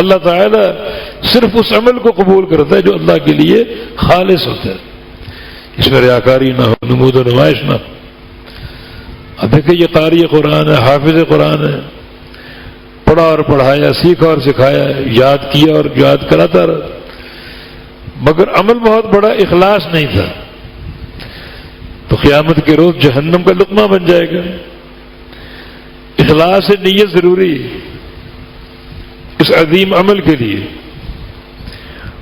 اللہ تعالیٰ صرف اس عمل کو قبول کرتا ہے جو اللہ کے لیے خالص ہوتا ہے، اس میں ریاکاری نہ ہو، نمود و نمائش نہ ہو۔ اب دیکھیں یہ قاری قرآن ہے، حافظ قرآن ہے، پڑھا اور پڑھایا، سیکھا اور سکھایا، یاد کیا اور یاد کراتا رہا، مگر عمل بہت بڑا اخلاص نہیں تھا، تو قیامت کے روز جہنم کا لقمہ بن جائے گا۔ اخلاص سے نیت ضروری ہے اس عظیم عمل کے لیے،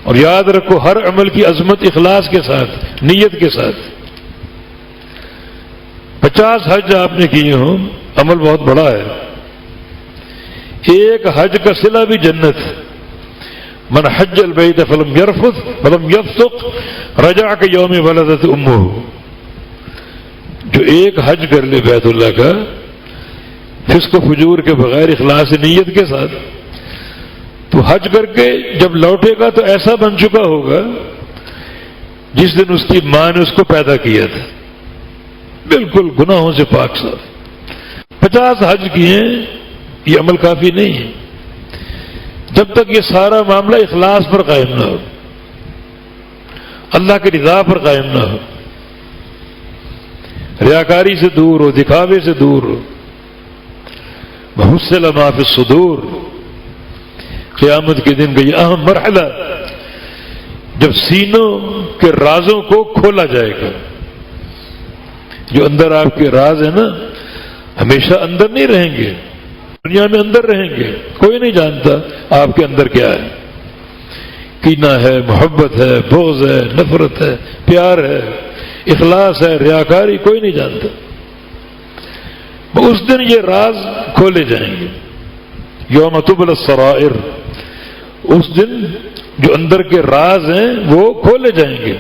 اور یاد رکھو ہر عمل کی عظمت اخلاص کے ساتھ، نیت کے ساتھ۔ 50 حج آپ نے کیے ہوں، عمل بہت بڑا ہے، ایک حج کا صلہ بھی جنت۔ من حج البیت فلم یرفث فلم یفسق رجع کیوم ولدت امہ، جو ایک حج کر لے بیت اللہ کا فسق و فجور کے بغیر، اخلاص نیت کے ساتھ، تو حج کر کے جب لوٹے گا تو ایسا بن چکا ہوگا جس دن اس کی ماں نے اس کو پیدا کیا تھا، بالکل گناہوں سے پاک صاف۔ 50 حج کیے، یہ عمل کافی نہیں ہے جب تک یہ سارا معاملہ اخلاص پر قائم نہ ہو، اللہ کی رضا پر قائم نہ ہو، ریاکاری سے دور ہو، دکھاوے سے دور ہو۔ وحصل ما فی الصدور، قیامت کے دن کا یہ اہم مرحلہ جب سینوں کے رازوں کو کھولا جائے گا. جو اندر آپ کے راز ہیں نا ہمیشہ اندر نہیں رہیں گے, دنیا میں اندر رہیں گے, کوئی نہیں جانتا آپ کے اندر کیا ہے. کینہ ہے, محبت ہے, بغض ہے, نفرت ہے, پیار ہے, اخلاص ہے, ریاکاری, کوئی نہیں جانتا. اس دن یہ راز کھولے جائیں گے. یوم تبلی السرائر, اس دن جو اندر کے راز ہیں وہ کھولے جائیں گے,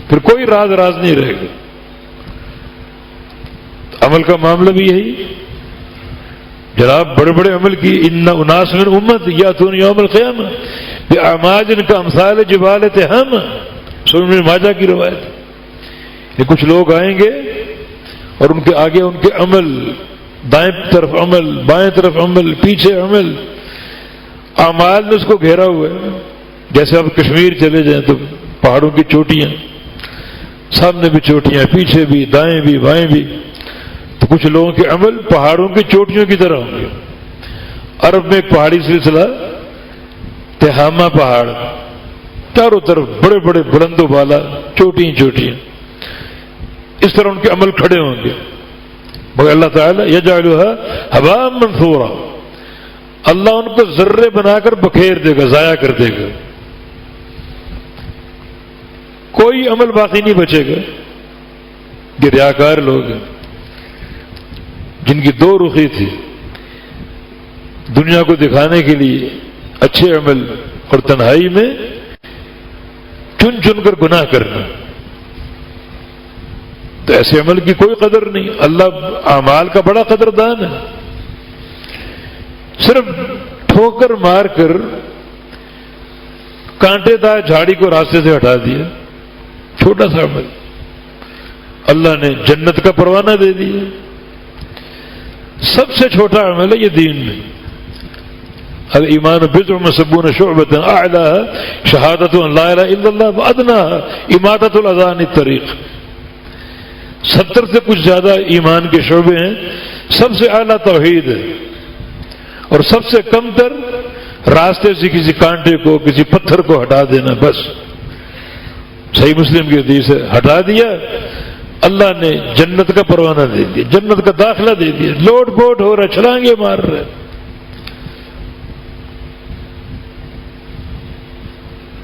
پھر کوئی راز نہیں رہے گا. عمل کا معاملہ بھی یہی جناب, بڑے بڑے عمل کی ان اناس من امت یاتون یوم القیامہ باعمال کامثال جبال تہامہ, سنن ابن ماجہ کی روایت. یہ کچھ لوگ آئیں گے اور ان کے آگے ان کے عمل, دائیں طرف عمل, بائیں طرف عمل, پیچھے عمل, اعمال نے اس کو گھیرا ہوا ہے. جیسے آپ کشمیر چلے جائیں تو پہاڑوں کی چوٹیاں, سامنے بھی چوٹیاں, پیچھے بھی, دائیں بھی, بائیں بھی. تو کچھ لوگوں کے عمل پہاڑوں کی چوٹیوں کی طرح ہوں گے. عرب میں ایک پہاڑی سلسلہ تہامہ پہاڑ, چاروں طرف بڑے بڑے بلند و بالا چوٹیاں, اس طرح ان کے عمل کھڑے ہوں گے. مگر اللہ تعالیٰ یجعلھا ھباء منثورا, اللہ ان کو ذرے بنا کر بکھیر دے گا, ضائع کر دے گا. کوئی عمل باقی نہیں بچے گا. یہ ریاکار لوگ ہیں جن کی دو رخی تھی, دنیا کو دکھانے کے لیے اچھے عمل اور تنہائی میں چن کر گناہ کرنا. تو ایسے عمل کی کوئی قدر نہیں. اللہ اعمال کا بڑا قدردان ہے. صرف ٹھوکر مار کر کانٹے دار جھاڑی کو راستے سے ہٹا دیا, چھوٹا سا عمل, اللہ نے جنت کا پروانہ دے دیا. سب سے چھوٹا عمل ہے یہ دین میں. الایمان بضع وسبعون شعبۃ اعلاها شہادۃ ان لا الہ الا اللہ وادناها اماطۃ الاذى عن الطریق. 70 سے کچھ زیادہ ایمان کے شعبے ہیں. سب سے اعلیٰ توحید ہے اور سب سے کم تر راستے سے کسی کانٹے کو, کسی پتھر کو ہٹا دینا. بس صحیح مسلم کی حدیث ہے, ہٹا دیا اللہ نے جنت کا پروانہ دے دیا, جنت کا داخلہ دے دیا. لوٹ پوٹ ہو رہا, چھلانگے مار رہے.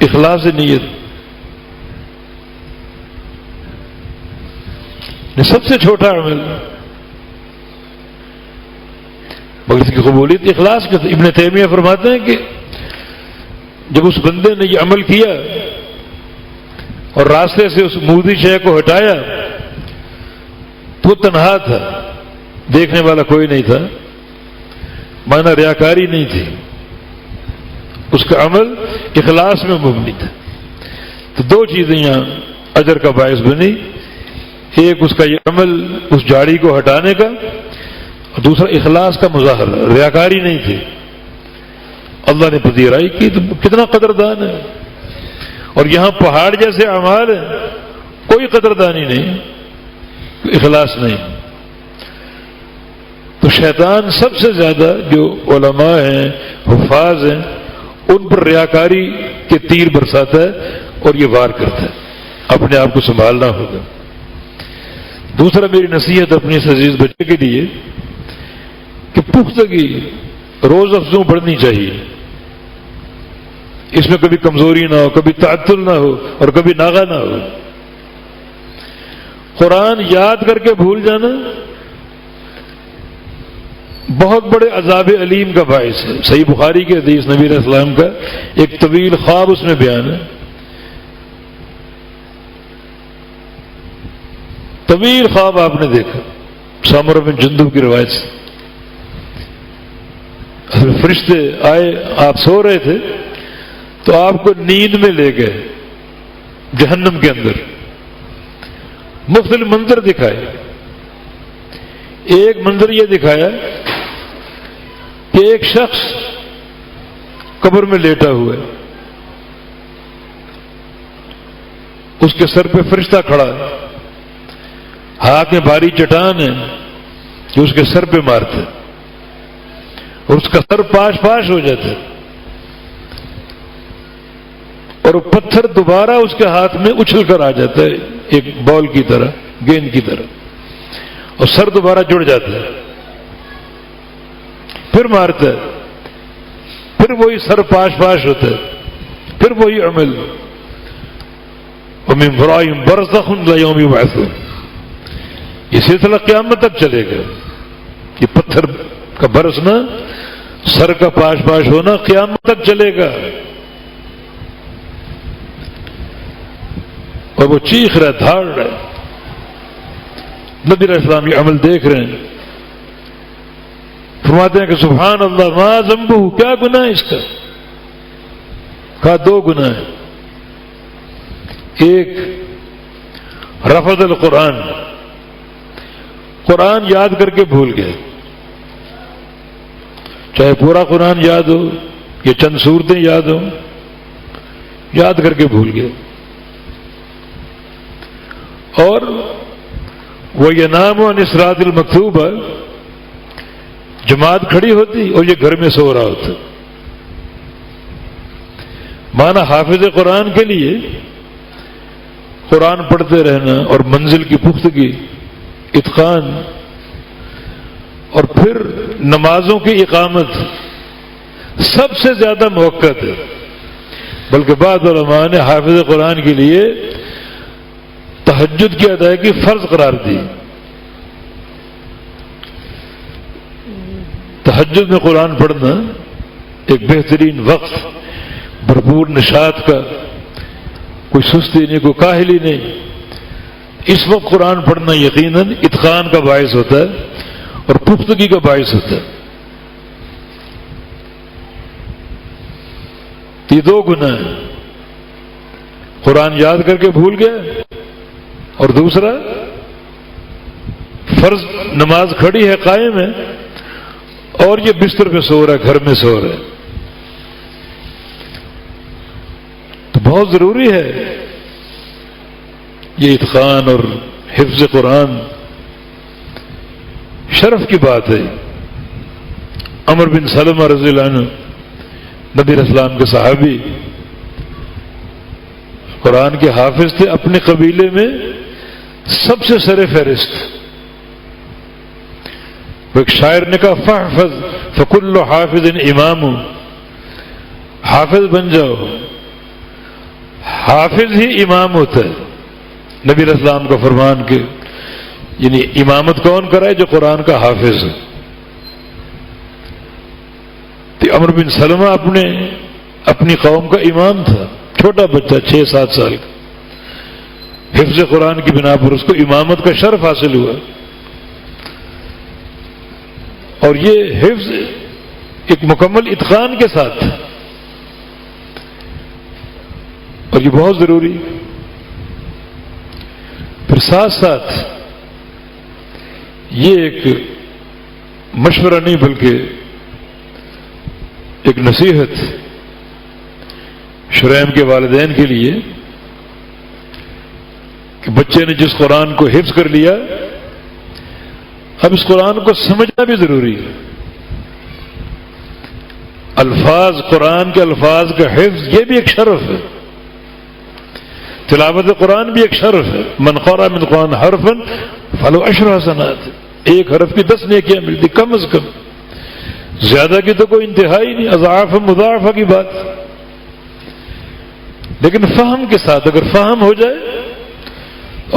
اخلاص نیت سب سے چھوٹا عمل, مگر اس کی قبولیت اخلاص کے. ابن تیمیہ فرماتے ہیں کہ جب اس بندے نے یہ عمل کیا اور راستے سے اس مودی شے کو ہٹایا تو وہ تنہا تھا, دیکھنے والا کوئی نہیں تھا, مانا ریاکاری نہیں تھی, اس کا عمل اخلاص میں مبنی تھا. تو دو چیزیں یہاں اجر کا باعث بنی, ایک اس کا یہ عمل اس جھاڑی کو ہٹانے کا, اور دوسرا اخلاص کا مظاہرہ, ریاکاری نہیں تھی. اللہ نے پذیرائی کی تو کتنا قدردان ہے. اور یہاں پہاڑ جیسے اعمال ہیں, کوئی قدردانی نہیں, اخلاص نہیں. تو شیطان سب سے زیادہ جو علماء ہیں, حفاظ ہیں, ان پر ریاکاری کے تیر برساتا ہے اور یہ وار کرتا ہے. اپنے آپ کو سنبھالنا ہوگا. دوسرا میری نصیحت اپنی اس عزیز بچے کے لیے کہ پختگی روز افزوں پڑھنی چاہیے. اس میں کبھی کمزوری نہ ہو, کبھی تعطل نہ ہو اور کبھی ناغہ نہ ہو. قرآن یاد کر کے بھول جانا بہت بڑے عذاب علیم کا باعث ہے. صحیح بخاری کے حدیث نبی علیہ السلام کا ایک طویل خواب اس میں بیان ہے. طویل خواب آپ نے دیکھا, سامر بن جندب کی روایت سے. فرشتے آئے, آپ سو رہے تھے تو آپ کو نیند میں لے گئے جہنم کے اندر. مختلف منظر دکھائے. ایک منظر یہ دکھایا کہ ایک شخص قبر میں لیٹا ہوا ہے, اس کے سر پہ فرشتہ کھڑا ہے, ہاتھ میں بھاری چٹان ہے جو اس کے سر پہ مارتا ہے اور اس کا سر پاش پاش ہو جاتا ہے. اور وہ پتھر دوبارہ اس کے ہاتھ میں اچھل کر آ جاتا ہے ایک بال کی طرح، گیند کی طرح، اور سر دوبارہ جڑ جاتا ہے، پھر مارتا ہے، پھر وہی سر پاش پاش ہوتا ہے، پھر وہی عمل، وَمِن وَرَائِهِمْ بَرْزَخٌ إِلَىٰ يَوْمِ يُبْعَثُونَ، یہ سلسلہ قیامت تک چلے گا، یہ پتھر کا برسنا، سر کا پاش پاش ہونا قیامت تک چلے گا، اور وہ چیخ رہا ہے، دھاڑ رہا ہے، نبی علیہ السلام یہ عمل دیکھ رہے ہیں، فرماتے ہیں کہ سبحان اللہ ما ذنبہ، کیا گناہ ہے اس کا؟ کہا دو گناہ ہیں، ایک رفض القرآن، قرآن یاد کر کے بھول گئے، چاہے پورا قرآن یاد ہو یا چند سورتیں یاد ہوں، یاد کر کے بھول گئے، اور وہ ینام عن الصراط المکتوب، جماعت کھڑی ہوتی اور یہ گھر میں سو رہا ہوتا۔ مانا حافظ قرآن کے لیے قرآن پڑھتے رہنا اور منزل کی پختگی، اتقان، اور پھر نمازوں کی اقامت سب سے زیادہ موقت ہے، بلکہ بعض علماء نے حافظ قرآن کے لیے تہجد کی ادائیگی فرض قرار دی۔ تہجد میں قرآن پڑھنا ایک بہترین وقت، بھرپور نشاط کا، کوئی سستی نہیں، کوئی کاہلی نہیں، اس وقت قرآن پڑھنا یقیناً اتقان کا باعث ہوتا ہے اور پختگی کا باعث ہوتا ہے۔ یہ دو گناہ ہیں، قرآن یاد کر کے بھول گیا، اور دوسرا فرض نماز کھڑی ہے، قائم ہے، اور یہ بستر پہ سو رہا ہے، گھر میں سو رہا ہے۔ تو بہت ضروری ہے یہ اتقان اور حفظ قرآن، شرف کی بات ہے۔ عمر بن سلمہ رضی اللہ عنہ، نبی علیہ السلام کے صحابی، قرآن کے حافظ تھے، اپنے قبیلے میں سب سے سر فہرست۔ ایک شاعر نے کہا فاحفظ فکل حافظ امام، حافظ بن جاؤ، حافظ ہی امام ہوتا ہے۔ نبی علیہ السلام کا فرمان کہ یعنی امامت کون کرائے؟ جو قرآن کا حافظ ہے۔ تو عمر بن سلمہ اپنی قوم کا امام تھا، چھوٹا بچہ 6-7 سال کا، حفظ قرآن کی بنا پر اس کو امامت کا شرف حاصل ہوا، اور یہ حفظ ایک مکمل اتقان کے ساتھ، اور یہ بہت ضروری۔ پھر ساتھ ساتھ یہ ایک مشورہ نہیں بلکہ ایک نصیحت شرائم کے والدین کے لیے کہ بچے نے جس قرآن کو حفظ کر لیا، اب اس قرآن کو سمجھنا بھی ضروری ہے۔ الفاظ، قرآن کے الفاظ کا حفظ، یہ بھی ایک شرف ہے۔ تلاوت قرآن بھی ایک شرف ہے۔ من قرأ من القرآن حرفا فلو 10 حسنات، ایک حرف کی 10 نیکیاں ملتی کم از کم، زیادہ کی تو کوئی انتہائی نہیں، اضعاف مضاعفہ کی بات۔ لیکن فہم کے ساتھ اگر فہم ہو جائے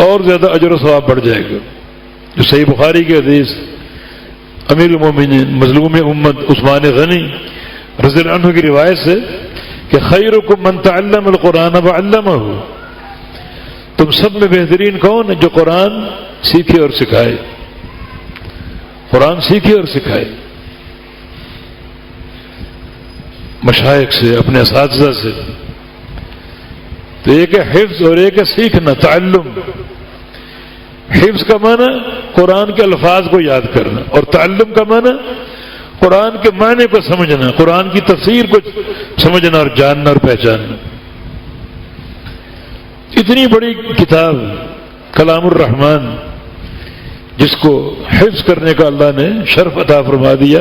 اور زیادہ اجر و ثواب بڑھ جائے گا۔ جو صحیح بخاری کی حدیث، امیر المومنین مظلوم امت عثمان غنی رضی اللہ عنہ کی روایت سے کہ خیرکم من تعلم القرآن وعلمہ، تم سب میں بہترین کون ہے؟ جو قرآن سیکھے اور سکھائے، قرآن سیکھے اور سکھائے، مشائخ سے، اپنے اساتذہ سے۔ تو ایک ہے حفظ اور ایک ہے سیکھنا، تعلم۔ حفظ کا معنی قرآن کے الفاظ کو یاد کرنا، اور تعلم کا معنی قرآن کے معنی کو سمجھنا، قرآن کی تفسیر کو سمجھنا اور جاننا اور پہچاننا۔ اتنی بڑی کتاب کلام الرحمن، جس کو حفظ کرنے کا اللہ نے شرف عطا فرما دیا،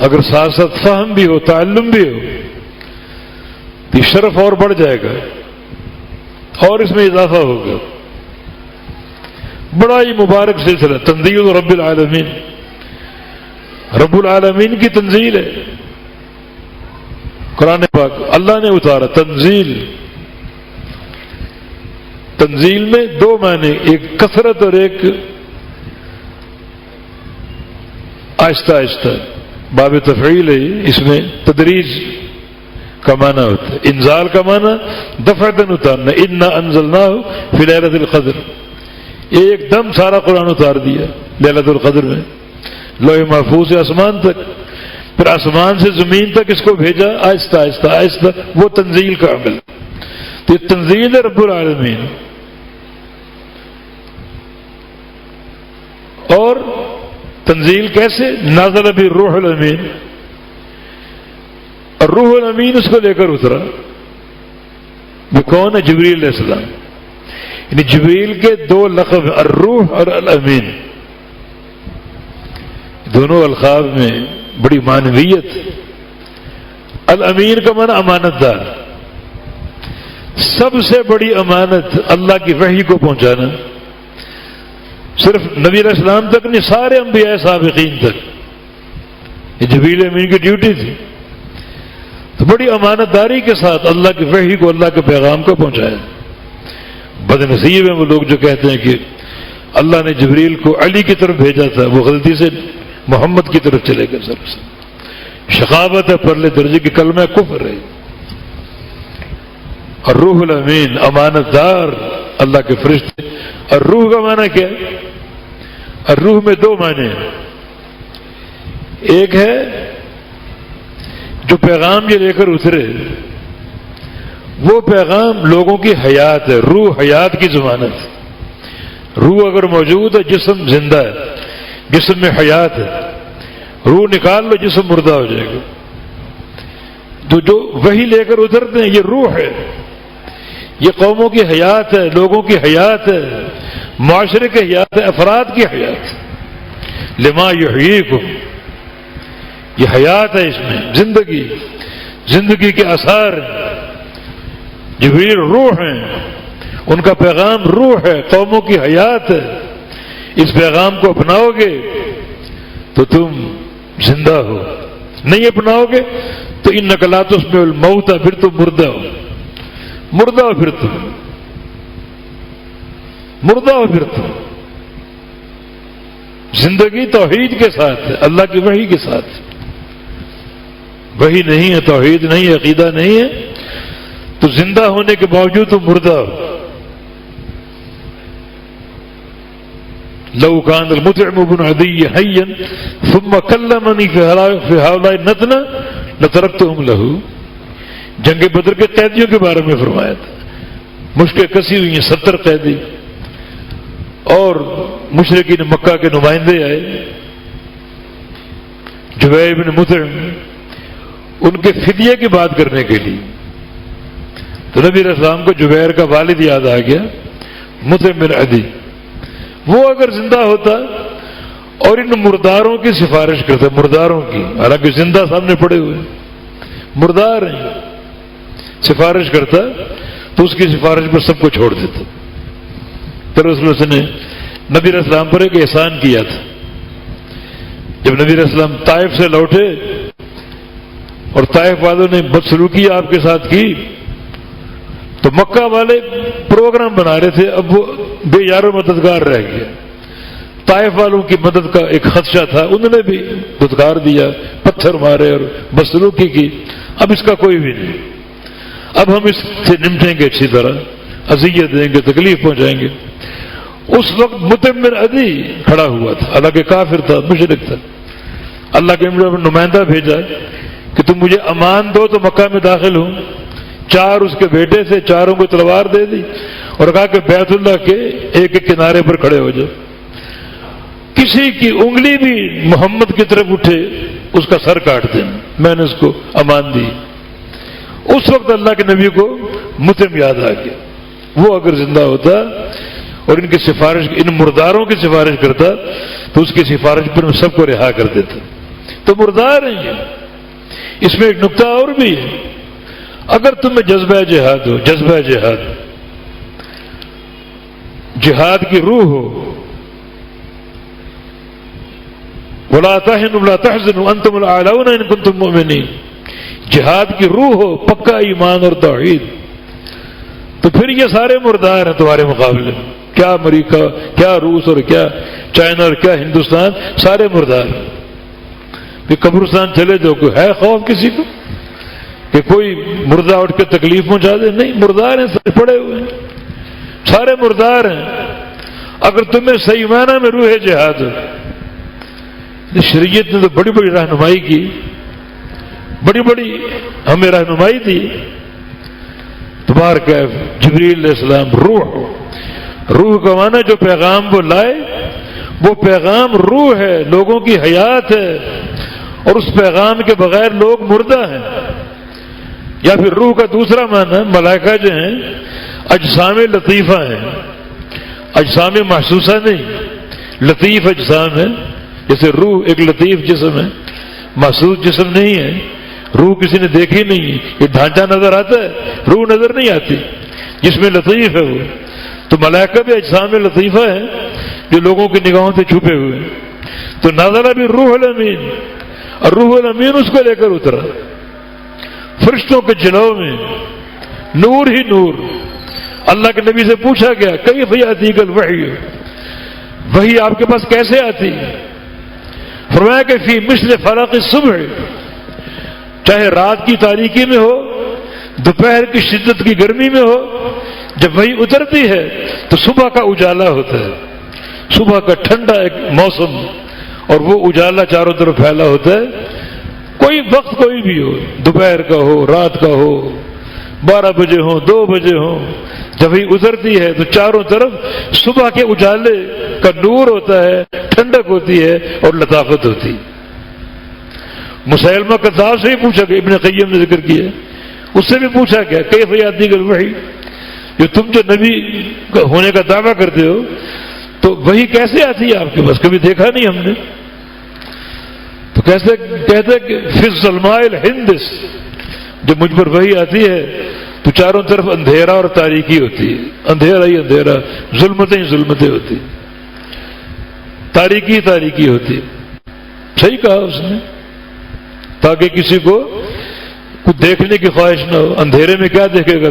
اگر ساتھ ساتھ فہم بھی ہو، تعلم بھی ہو، تو یہ شرف اور بڑھ جائے گا اور اس میں اضافہ ہوگا. بڑا ہی مبارک سلسلہ تنزیل رب العالمین، رب العالمین کی تنزیل ہے. قرآن پاک اللہ نے اتارا. تنزیل میں دو معنی، ایک کثرت اور ایک آہستہ آہستہ. باب تفعیل ہے، اس میں تدریج کا معنی ہوتا ہے. انزال کا معنی دفعتاً اتارنا. انا انزلناہ فی لیلۃ القدر، ایک دم سارا قرآن اتار دیا لیلۃ القدر میں، لوح محفوظ سے آسمان تک، پھر آسمان سے زمین تک اس کو بھیجا آہستہ آہستہ آہستہ. وہ تنزیل کا عمل. تو یہ تنزیل ہے رب العالمین. اور تنزیل کیسے؟ نازل بھی روح الامین، اور روح الامین اس کو لے کر اترا. وہ کون ہے؟ جبریل علیہ السلام. یعنی جبریل کے دو لقب، الروح اور الامین. دونوں القاب میں بڑی معنویت. الامین کا معنی امانت دار. سب سے بڑی امانت اللہ کی وحی کو پہنچانا. صرف نبی علیہ السلام تک نہیں، سارے انبیاء سابقین تک یہ جبریل امین کی ڈیوٹی تھی. تو بڑی امانت داری کے ساتھ اللہ کی وحی کو، اللہ کے پیغام کو پہنچایا. بد نصیب ہیں وہ لوگ جو کہتے ہیں کہ اللہ نے جبریل کو علی کی طرف بھیجا تھا، وہ غلطی سے محمد کی طرف چلے گئے. سر شقاوت ہے، پرلے درجے کی کلمہ کفر ہے. اور روح الامین امانت دار اللہ کے فرشتے. اور روح کا معنی کیا ہے؟ اور روح میں دو معنی ہیں. ایک ہے جو پیغام یہ لے کر اترے، وہ پیغام لوگوں کی حیات ہے. روح حیات کی ضمانت. روح اگر موجود ہے جسم زندہ ہے، جسم میں حیات ہے. روح نکال لو جسم مردہ ہو جائے گا. تو جو وہی لے کر اترتے ہیں یہ روح ہے. یہ قوموں کی حیات ہے، لوگوں کی حیات ہے، معاشرے کی حیات ہے، افراد کی حیات. لما یحییکم، یہ حیات ہے، اس میں زندگی کے آثار ہیں. جبریل روح ہیں، ان کا پیغام روح ہے، قوموں کی حیات ہے. اس پیغام کو اپناؤ گے تو تم زندہ ہو، نہیں اپناؤ گے تو انک لا تسمع الموتى، پھر تم مردہ ہو. مردہ ہو پھر تم، مردہ ہو پھر تم. زندگی توحید کے ساتھ ہے، اللہ کی وحی کے ساتھ. وحی نہیں ہے، توحید نہیں ہے، عقیدہ نہیں ہے، تو زندہ ہونے کے باوجود تم مردہ ہو. لو كان المطعم بن عدي حيا ثم كلمني في هؤلاء النتنة لتركتهم له. جنگ بدر کے قیدیوں کے بارے میں فرمایا تھا. مشکیں کسی ہوئی ہیں، 70 قیدی، اور مشرکین مکہ کے نمائندے آئے، جبیر بن مطعم، ان کے فدیے کی بات کرنے کے لیے. تو نبی علیہ السلام کو جبیر کا والد یاد آ گیا، مطعم بن عدی. وہ اگر زندہ ہوتا اور ان مرداروں کی سفارش کرتا، مرداروں کی، حالانکہ زندہ سامنے پڑے ہوئے مردار ہیں، سفارش کرتا تو اس کی سفارش پر سب کو چھوڑ دیتا. پھر رسول اللہ نے نبی علیہ السلام پر ایک احسان کیا تھا. جب نبی علیہ السلام طائف سے لوٹے اور طائف والوں نے بدسلوکی آپ کے ساتھ کی، تو مکہ والے پروگرام بنا رہے تھے، اب وہ بے یار و مددگار رہ گیا. طائف والوں کی مدد کا ایک خدشہ تھا، انہوں نے بھی دھتکار دیا، پتھر مارے اور بدسلوکی کی. اب اس کا کوئی بھی نہیں. اب ہم اس سے نمٹیں گے اچھی طرح، اذیت دیں گے، تکلیف پہنچائیں گے. اس وقت مطعم بن عدی کھڑا ہوا تھا، حالانکہ کافر تھا، مشرک تھا. اللہ کے نمائندہ بھیجا کہ تم مجھے امان دو تو مکہ میں داخل ہوں. 4 اس کے بیٹے سے 4 کو تلوار دے دی اور کہا کہ بیت اللہ کے ایک ایک کنارے پر کھڑے ہو جاؤ. کسی کی انگلی بھی محمد کی طرف اٹھے اس کا سر کاٹ دیں. میں نے اس کو امان دی. اس وقت اللہ کے نبی کو مطعم یاد آ گیا. وہ اگر زندہ ہوتا اور ان کی سفارش، ان مرداروں کی سفارش کرتا تو اس کی سفارش پر سب کو رہا کر دیتا. تو مردار ہیں یہ. اس میں ایک نقطہ اور بھی ہے، اگر تمہیں جذبہ جہاد ہو، جذبہ جہاد، جہاد کی روح ہو، وَلَا تَهِنُوا وَلَا تَحْزَنُوا وَأَنْتُمُ الْأَعْلَوْنَ إِن كُنتُم مُؤْمِنِينَ، جہاد کی روح ہو، پکا ایمان اور توحید، تو پھر یہ سارے مردار ہیں تمہارے مقابلے میں. کیا امریکہ، کیا روس اور کیا چائنا اور کیا ہندوستان، سارے مردار. پھر قبرستان چلے جاؤ، کوئی ہے خوف کسی کو کہ کوئی مردہ اٹھ کے تکلیف پہنچا دے؟ نہیں، مردار ہیں، سارے پڑے ہوئے ہیں، سارے مردار ہیں. اگر تمہیں صحیح معنی میں روح جہاد ہو، شریعت نے تو بڑی بڑی رہنمائی کی، بڑی بڑی ہمیں رہنمائی دی. تبارک جبریل علیہ السلام روح کا معنی جو پیغام وہ لائے، وہ پیغام روح ہے، لوگوں کی حیات ہے، اور اس پیغام کے بغیر لوگ مردہ ہیں. یا پھر روح کا دوسرا معنی، ملائکہ جو ہیں اجسام لطیفہ ہیں، اجسام محسوسہ نہیں، لطیف اجسام ہیں. جیسے روح ایک لطیف جسم ہے، محسوس جسم نہیں ہے. روح کسی نے دیکھی نہیں ہے، یہ ڈھانچہ نظر آتا ہے، روح نظر نہیں آتی، جس میں لطیف ہے وہ. تو ملائکہ بھی اجسام لطیفہ ہیں جو لوگوں کی نگاہوں سے چھپے ہوئے ہیں. تو نازلہ بھی روح الامین، اور روح الامین اس کو لے کر اترا فرشتوں کے جلوہ میں، نور ہی نور. اللہ کے نبی سے پوچھا گیا کیف یاتیک الوحی، وحی آپ کے پاس کیسے آتی؟ فرمایا کہ فی مثل فلق الصبح، چاہے رات کی تاریکی میں ہو، دوپہر کی شدت کی گرمی میں ہو، جب وہی اترتی ہے تو صبح کا اجالا ہوتا ہے، صبح کا ٹھنڈا ایک موسم، اور وہ اجالا چاروں طرف پھیلا ہوتا ہے. کوئی وقت کوئی بھی ہو، دوپہر کا ہو، رات کا ہو، 12 بجے ہو، 2 بجے ہو، جب وہی اترتی ہے تو چاروں طرف صبح کے اجالے کا نور ہوتا ہے، ٹھنڈک ہوتی ہے اور لطافت ہوتی ہے. مسیلمہ کذاب سے ہی پوچھا گیا، ابن قیم نے ذکر کیا، اس سے بھی پوچھا گیا کیف یاتیک الوحی، جو تم جو نبی ہونے کا دعویٰ کرتے ہو تو وہی کیسے آتی ہے آپ کے پاس؟ کبھی دیکھا نہیں ہم نے. تو کیسے کہتے کہ فی الظلماء الہندس، جب مجھ پر وہی آتی ہے تو چاروں طرف اندھیرا اور تاریکی ہوتی ہے، اندھیرا ہی اندھیرا، ظلمتیں ہی ظلمتیں ہوتی، تاریکی تاریکی ہوتی. صحیح کہا اس نے، تاکہ کسی کو کچھ دیکھنے کی خواہش نہ ہو. اندھیرے میں کیا دیکھے گا؟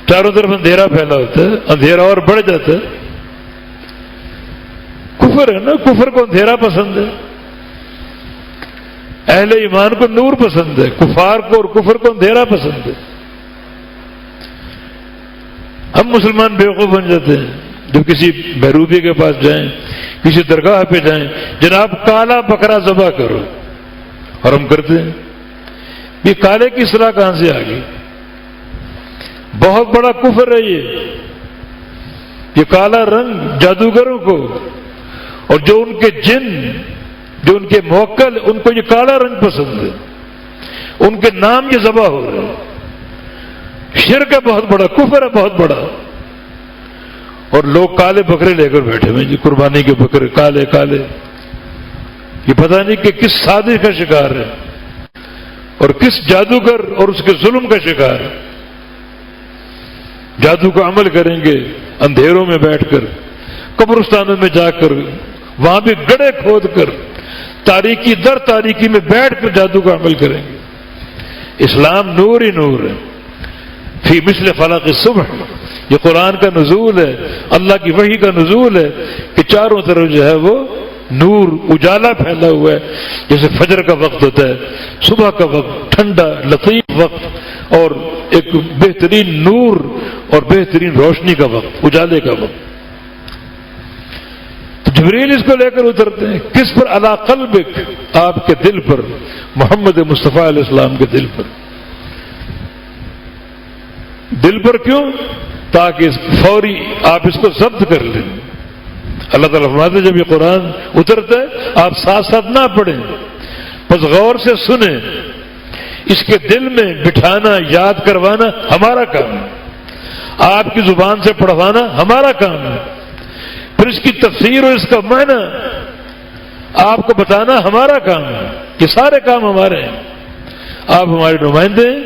چاروں طرف اندھیرا پھیلا ہوتا ہے، اندھیرا اور بڑھ جاتا ہے. کفر ہے نا، کفر کو اندھیرا پسند ہے، اہل ایمان کو نور پسند ہے، کفار کو اور کفر کو اندھیرا پسند ہے. ہم مسلمان بیوقوف بن جاتے ہیں جب کسی بہروپی کے پاس جائیں، کسی درگاہ پہ جائیں، جناب کالا بکرا ذبح کرو، اور ہم کرتے ہیں. یہ کالے کی اصطلاح کہاں سے آ گئی؟ بہت بڑا کفر ہے یہ کالا رنگ جادوگروں کو، اور جو ان کے جن، جو ان کے موکل، ان کو یہ کالا رنگ پسند ہے، ان کے نام یہ ذبح ہو رہے ہیں. شرک ہے بہت بڑا، کفر ہے بہت بڑا. اور لوگ کالے بکرے لے کر بیٹھے ہوئے جی، قربانی کے بکرے کالے کالے. یہ پتہ نہیں کہ کس سازش کا شکار ہے اور کس جادوگر اور اس کے ظلم کا شکار ہے. جادو کا عمل کریں گے اندھیروں میں بیٹھ کر، قبرستانوں میں جا کر، وہاں بھی گڑھے کھود کر، تاریکی در تاریکی میں بیٹھ کر جادو کا عمل کریں گے. اسلام نور ہی نور ہے. فی مثل فلق الصبح، یہ قرآن کا نزول ہے، اللہ کی وحی کا نزول ہے کہ چاروں طرف جو ہے وہ نور اجالا پھیلا ہوا ہے. جیسے فجر کا وقت ہوتا ہے، صبح کا وقت، ٹھنڈا لطیف وقت، اور ایک بہترین نور اور بہترین روشنی کا وقت، اجالے کا وقت. تو جبریل اس کو لے کر اترتے ہیں. کس پر؟ علی قلبک، آپ کے دل پر، محمد مصطفیٰ علیہ السلام کے دل پر. دل پر کیوں؟ تاکہ فوری آپ اس کو ضبط کر لیں. اللہ تعالیٰ فرماتے ہیں جب یہ قرآن اترتا ہے آپ ساتھ ساتھ نہ پڑھیں، بس غور سے سنیں. اس کے دل میں بٹھانا، یاد کروانا ہمارا کام ہے، آپ کی زبان سے پڑھوانا ہمارا کام ہے، پھر اس کی تفسیر اور اس کا معنی آپ کو بتانا ہمارا کام ہے. یہ سارے کام ہمارے ہیں. آپ ہمارے نمائندے ہیں،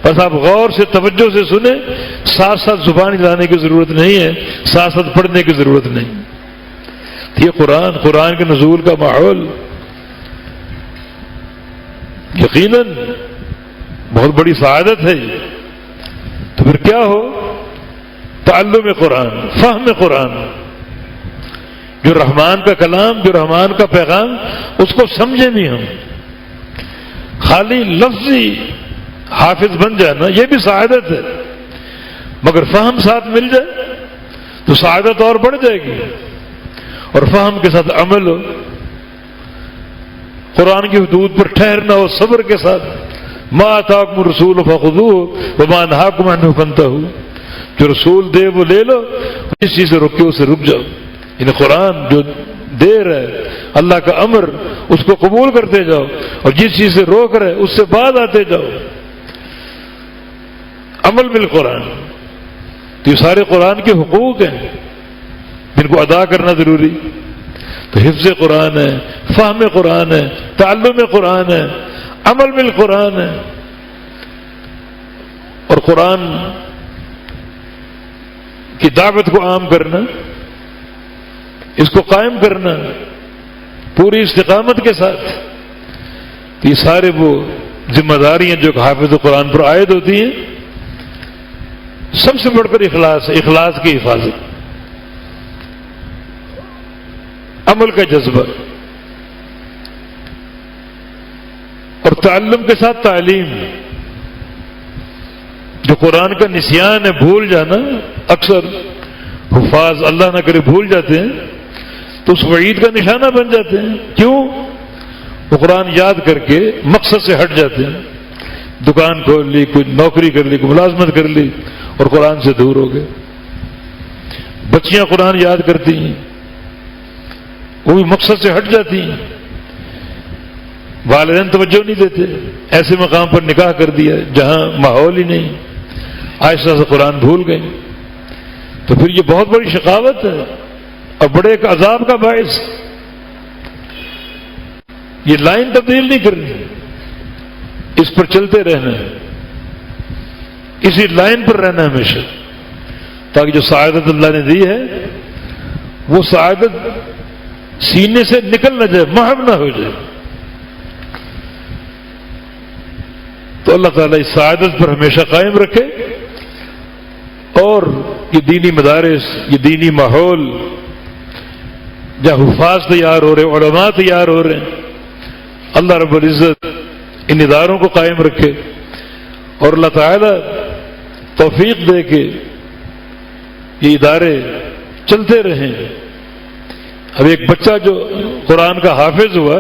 بس آپ غور سے توجہ سے سنیں، ساتھ ساتھ زبان ہلانے کی ضرورت نہیں ہے، ساتھ ساتھ پڑھنے کی ضرورت نہیں۔ یہ قرآن کے نزول کا ماحول یقیناً بہت بڑی سعادت ہے۔ تو پھر کیا ہو؟ تعلم قرآن، فہم قرآن، جو رحمان کا کلام، جو رحمان کا پیغام، اس کو سمجھیں بھی ہم۔ خالی لفظی حافظ بن جانا یہ بھی سعادت ہے، مگر فہم ساتھ مل جائے تو سعادت اور بڑھ جائے گی، اور فہم کے ساتھ عمل ہو، قرآن کی حدود پر ٹھہرنا ہو صبر کے ساتھ۔ ما آتاکم الرسول فخذوہ وما نہاکم عنہ فانتہوا، جو رسول دے وہ لے لو، جس چیز سے روکے اسے رک جاؤ۔ یعنی قرآن جو دے رہا ہے، اللہ کا امر، اس کو قبول کرتے جاؤ، اور جس چیز سے روک رہے اس سے بعد آتے جاؤ۔ عمل بالقرآن، تو یہ سارے قرآن کے حقوق ہیں جن کو ادا کرنا ضروری۔ تو حفظ قرآن ہے، فہم قرآن ہے، تعلم قرآن ہے، عمل بالقرآن ہے، اور قرآن کی دعوت کو عام کرنا، اس کو قائم کرنا پوری استقامت کے ساتھ۔ تو یہ سارے وہ ذمہ داریاں جو حافظ قرآن پر عائد ہوتی ہیں۔ سب سے بڑھ کر اخلاص ہے، اخلاص کی حفاظت، عمل کا جذبہ، اور تعلم کے ساتھ تعلیم۔ جو قرآن کا نسیان ہے، بھول جانا، اکثر حفاظ اللہ نہ کرے بھول جاتے ہیں تو اس وعید کا نشانہ بن جاتے ہیں۔ کیوں؟ وہ قرآن یاد کر کے مقصد سے ہٹ جاتے ہیں، دکان کھول لی، کوئی نوکری کر لی، کوئی ملازمت کر لی، اور قرآن سے دور ہو گئے۔ بچیاں قرآن یاد کرتی ہیں، وہ بھی مقصد سے ہٹ جاتی ہیں، والدین توجہ نہیں دیتے، ایسے مقام پر نکاح کر دیا جہاں ماحول ہی نہیں، آہستہ سے قرآن بھول گئے۔ تو پھر یہ بہت بڑی شقاوت ہے اور بڑے ایک عذاب کا باعث۔ یہ لائن تبدیل نہیں کرنی، اس پر چلتے رہنا ہے، اسی لائن پر رہنا ہمیشہ، تاکہ جو سعادت اللہ نے دی ہے وہ سعادت سینے سے نکل نہ جائے، محو نہ ہو جائے۔ تو اللہ تعالیٰ اس سعادت پر ہمیشہ قائم رکھے، اور یہ دینی مدارس، یہ دینی ماحول جہاں حفاظ تیار ہو رہے، علماء تیار ہو رہے ہیں، اللہ رب العزت ان اداروں کو قائم رکھے، اور اللہ تعالیٰ توفیق دے کے یہ ادارے چلتے رہیں۔ اب ایک بچہ جو قرآن کا حافظ ہوا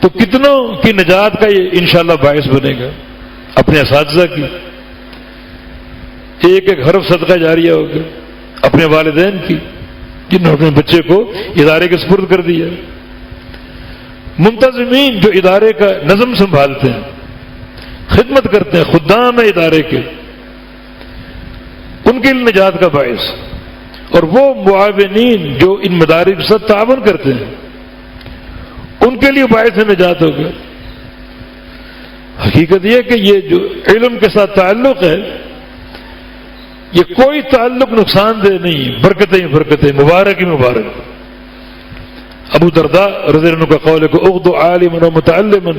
تو کتنوں کی نجات کا یہ انشاءاللہ باعث بنے گا، اپنے اساتذہ کی ایک ایک حرف صدقہ جاریہ ہوگا، اپنے والدین کی جنہوں نے اپنے بچے کو ادارے کے سپرد کر دیا، منتظمین جو ادارے کا نظم سنبھالتے ہیں، خدمت کرتے ہیں، خدام ہیں ادارے کے، ان کے لیے نجات کا باعث، اور وہ معاونین جو ان مدارس کے ساتھ تعاون کرتے ہیں ان کے لیے باعث نجات ہوگا۔ حقیقت یہ کہ یہ جو علم کے ساتھ تعلق ہے یہ کوئی تعلق نقصان دہ نہیں، برکتیں برکتیں، مبارک ہی مبارک۔ ابو درداء رضی اللہ عنہ کا قول ہے کہ اغدو عالما و متعلما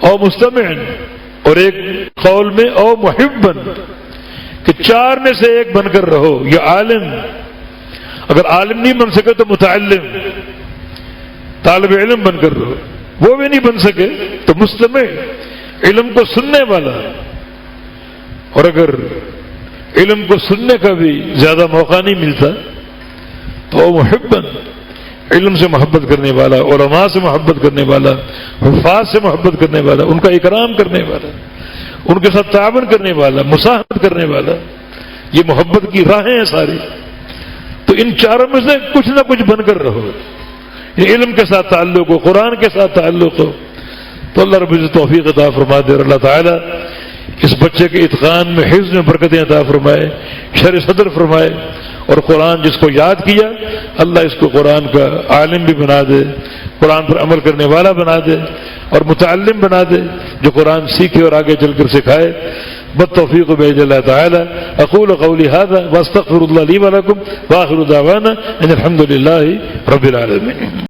او مستمعا، اور ایک قول میں او محبا، کہ چار میں سے ایک بن کر رہو، یا عالم، اگر عالم نہیں بن سکے تو متعلم، طالب علم بن کر رہو، وہ بھی نہیں بن سکے تو مستمع، علم کو سننے والا، اور اگر علم کو سننے کا بھی زیادہ موقع نہیں ملتا تو وہ محبا، علم سے محبت کرنے والا، علماء سے محبت کرنے والا، حفاظ سے محبت کرنے والا، ان کا اکرام کرنے والا، ان کے ساتھ تعاون کرنے والا، مساہمت کرنے والا، یہ محبت کی راہیں ہیں ساری۔ تو ان چاروں میں سے کچھ نہ کچھ بن کر رہو، علم کے ساتھ تعلق ہو، قرآن کے ساتھ تعلق ہو، تو اللہ رب العزت توفیق عطا فرما دے، اور اللہ تعالیٰ اس بچے کے اتقان میں، حفظ میں برکتیں عطا فرمائے، شرح صدر فرمائے، اور قرآن جس کو یاد کیا اللہ اس کو قرآن کا عالم بھی بنا دے، قرآن پر عمل کرنے والا بنا دے، اور متعلم بنا دے جو قرآن سیکھے اور آگے چل کر سکھائے۔ بالتوفیق بإذن اللہ تعالی اقول قولی ھذا واستغفر اللہ لی ولکم وآخر دعوانا ان الحمد للہ رب العالمین۔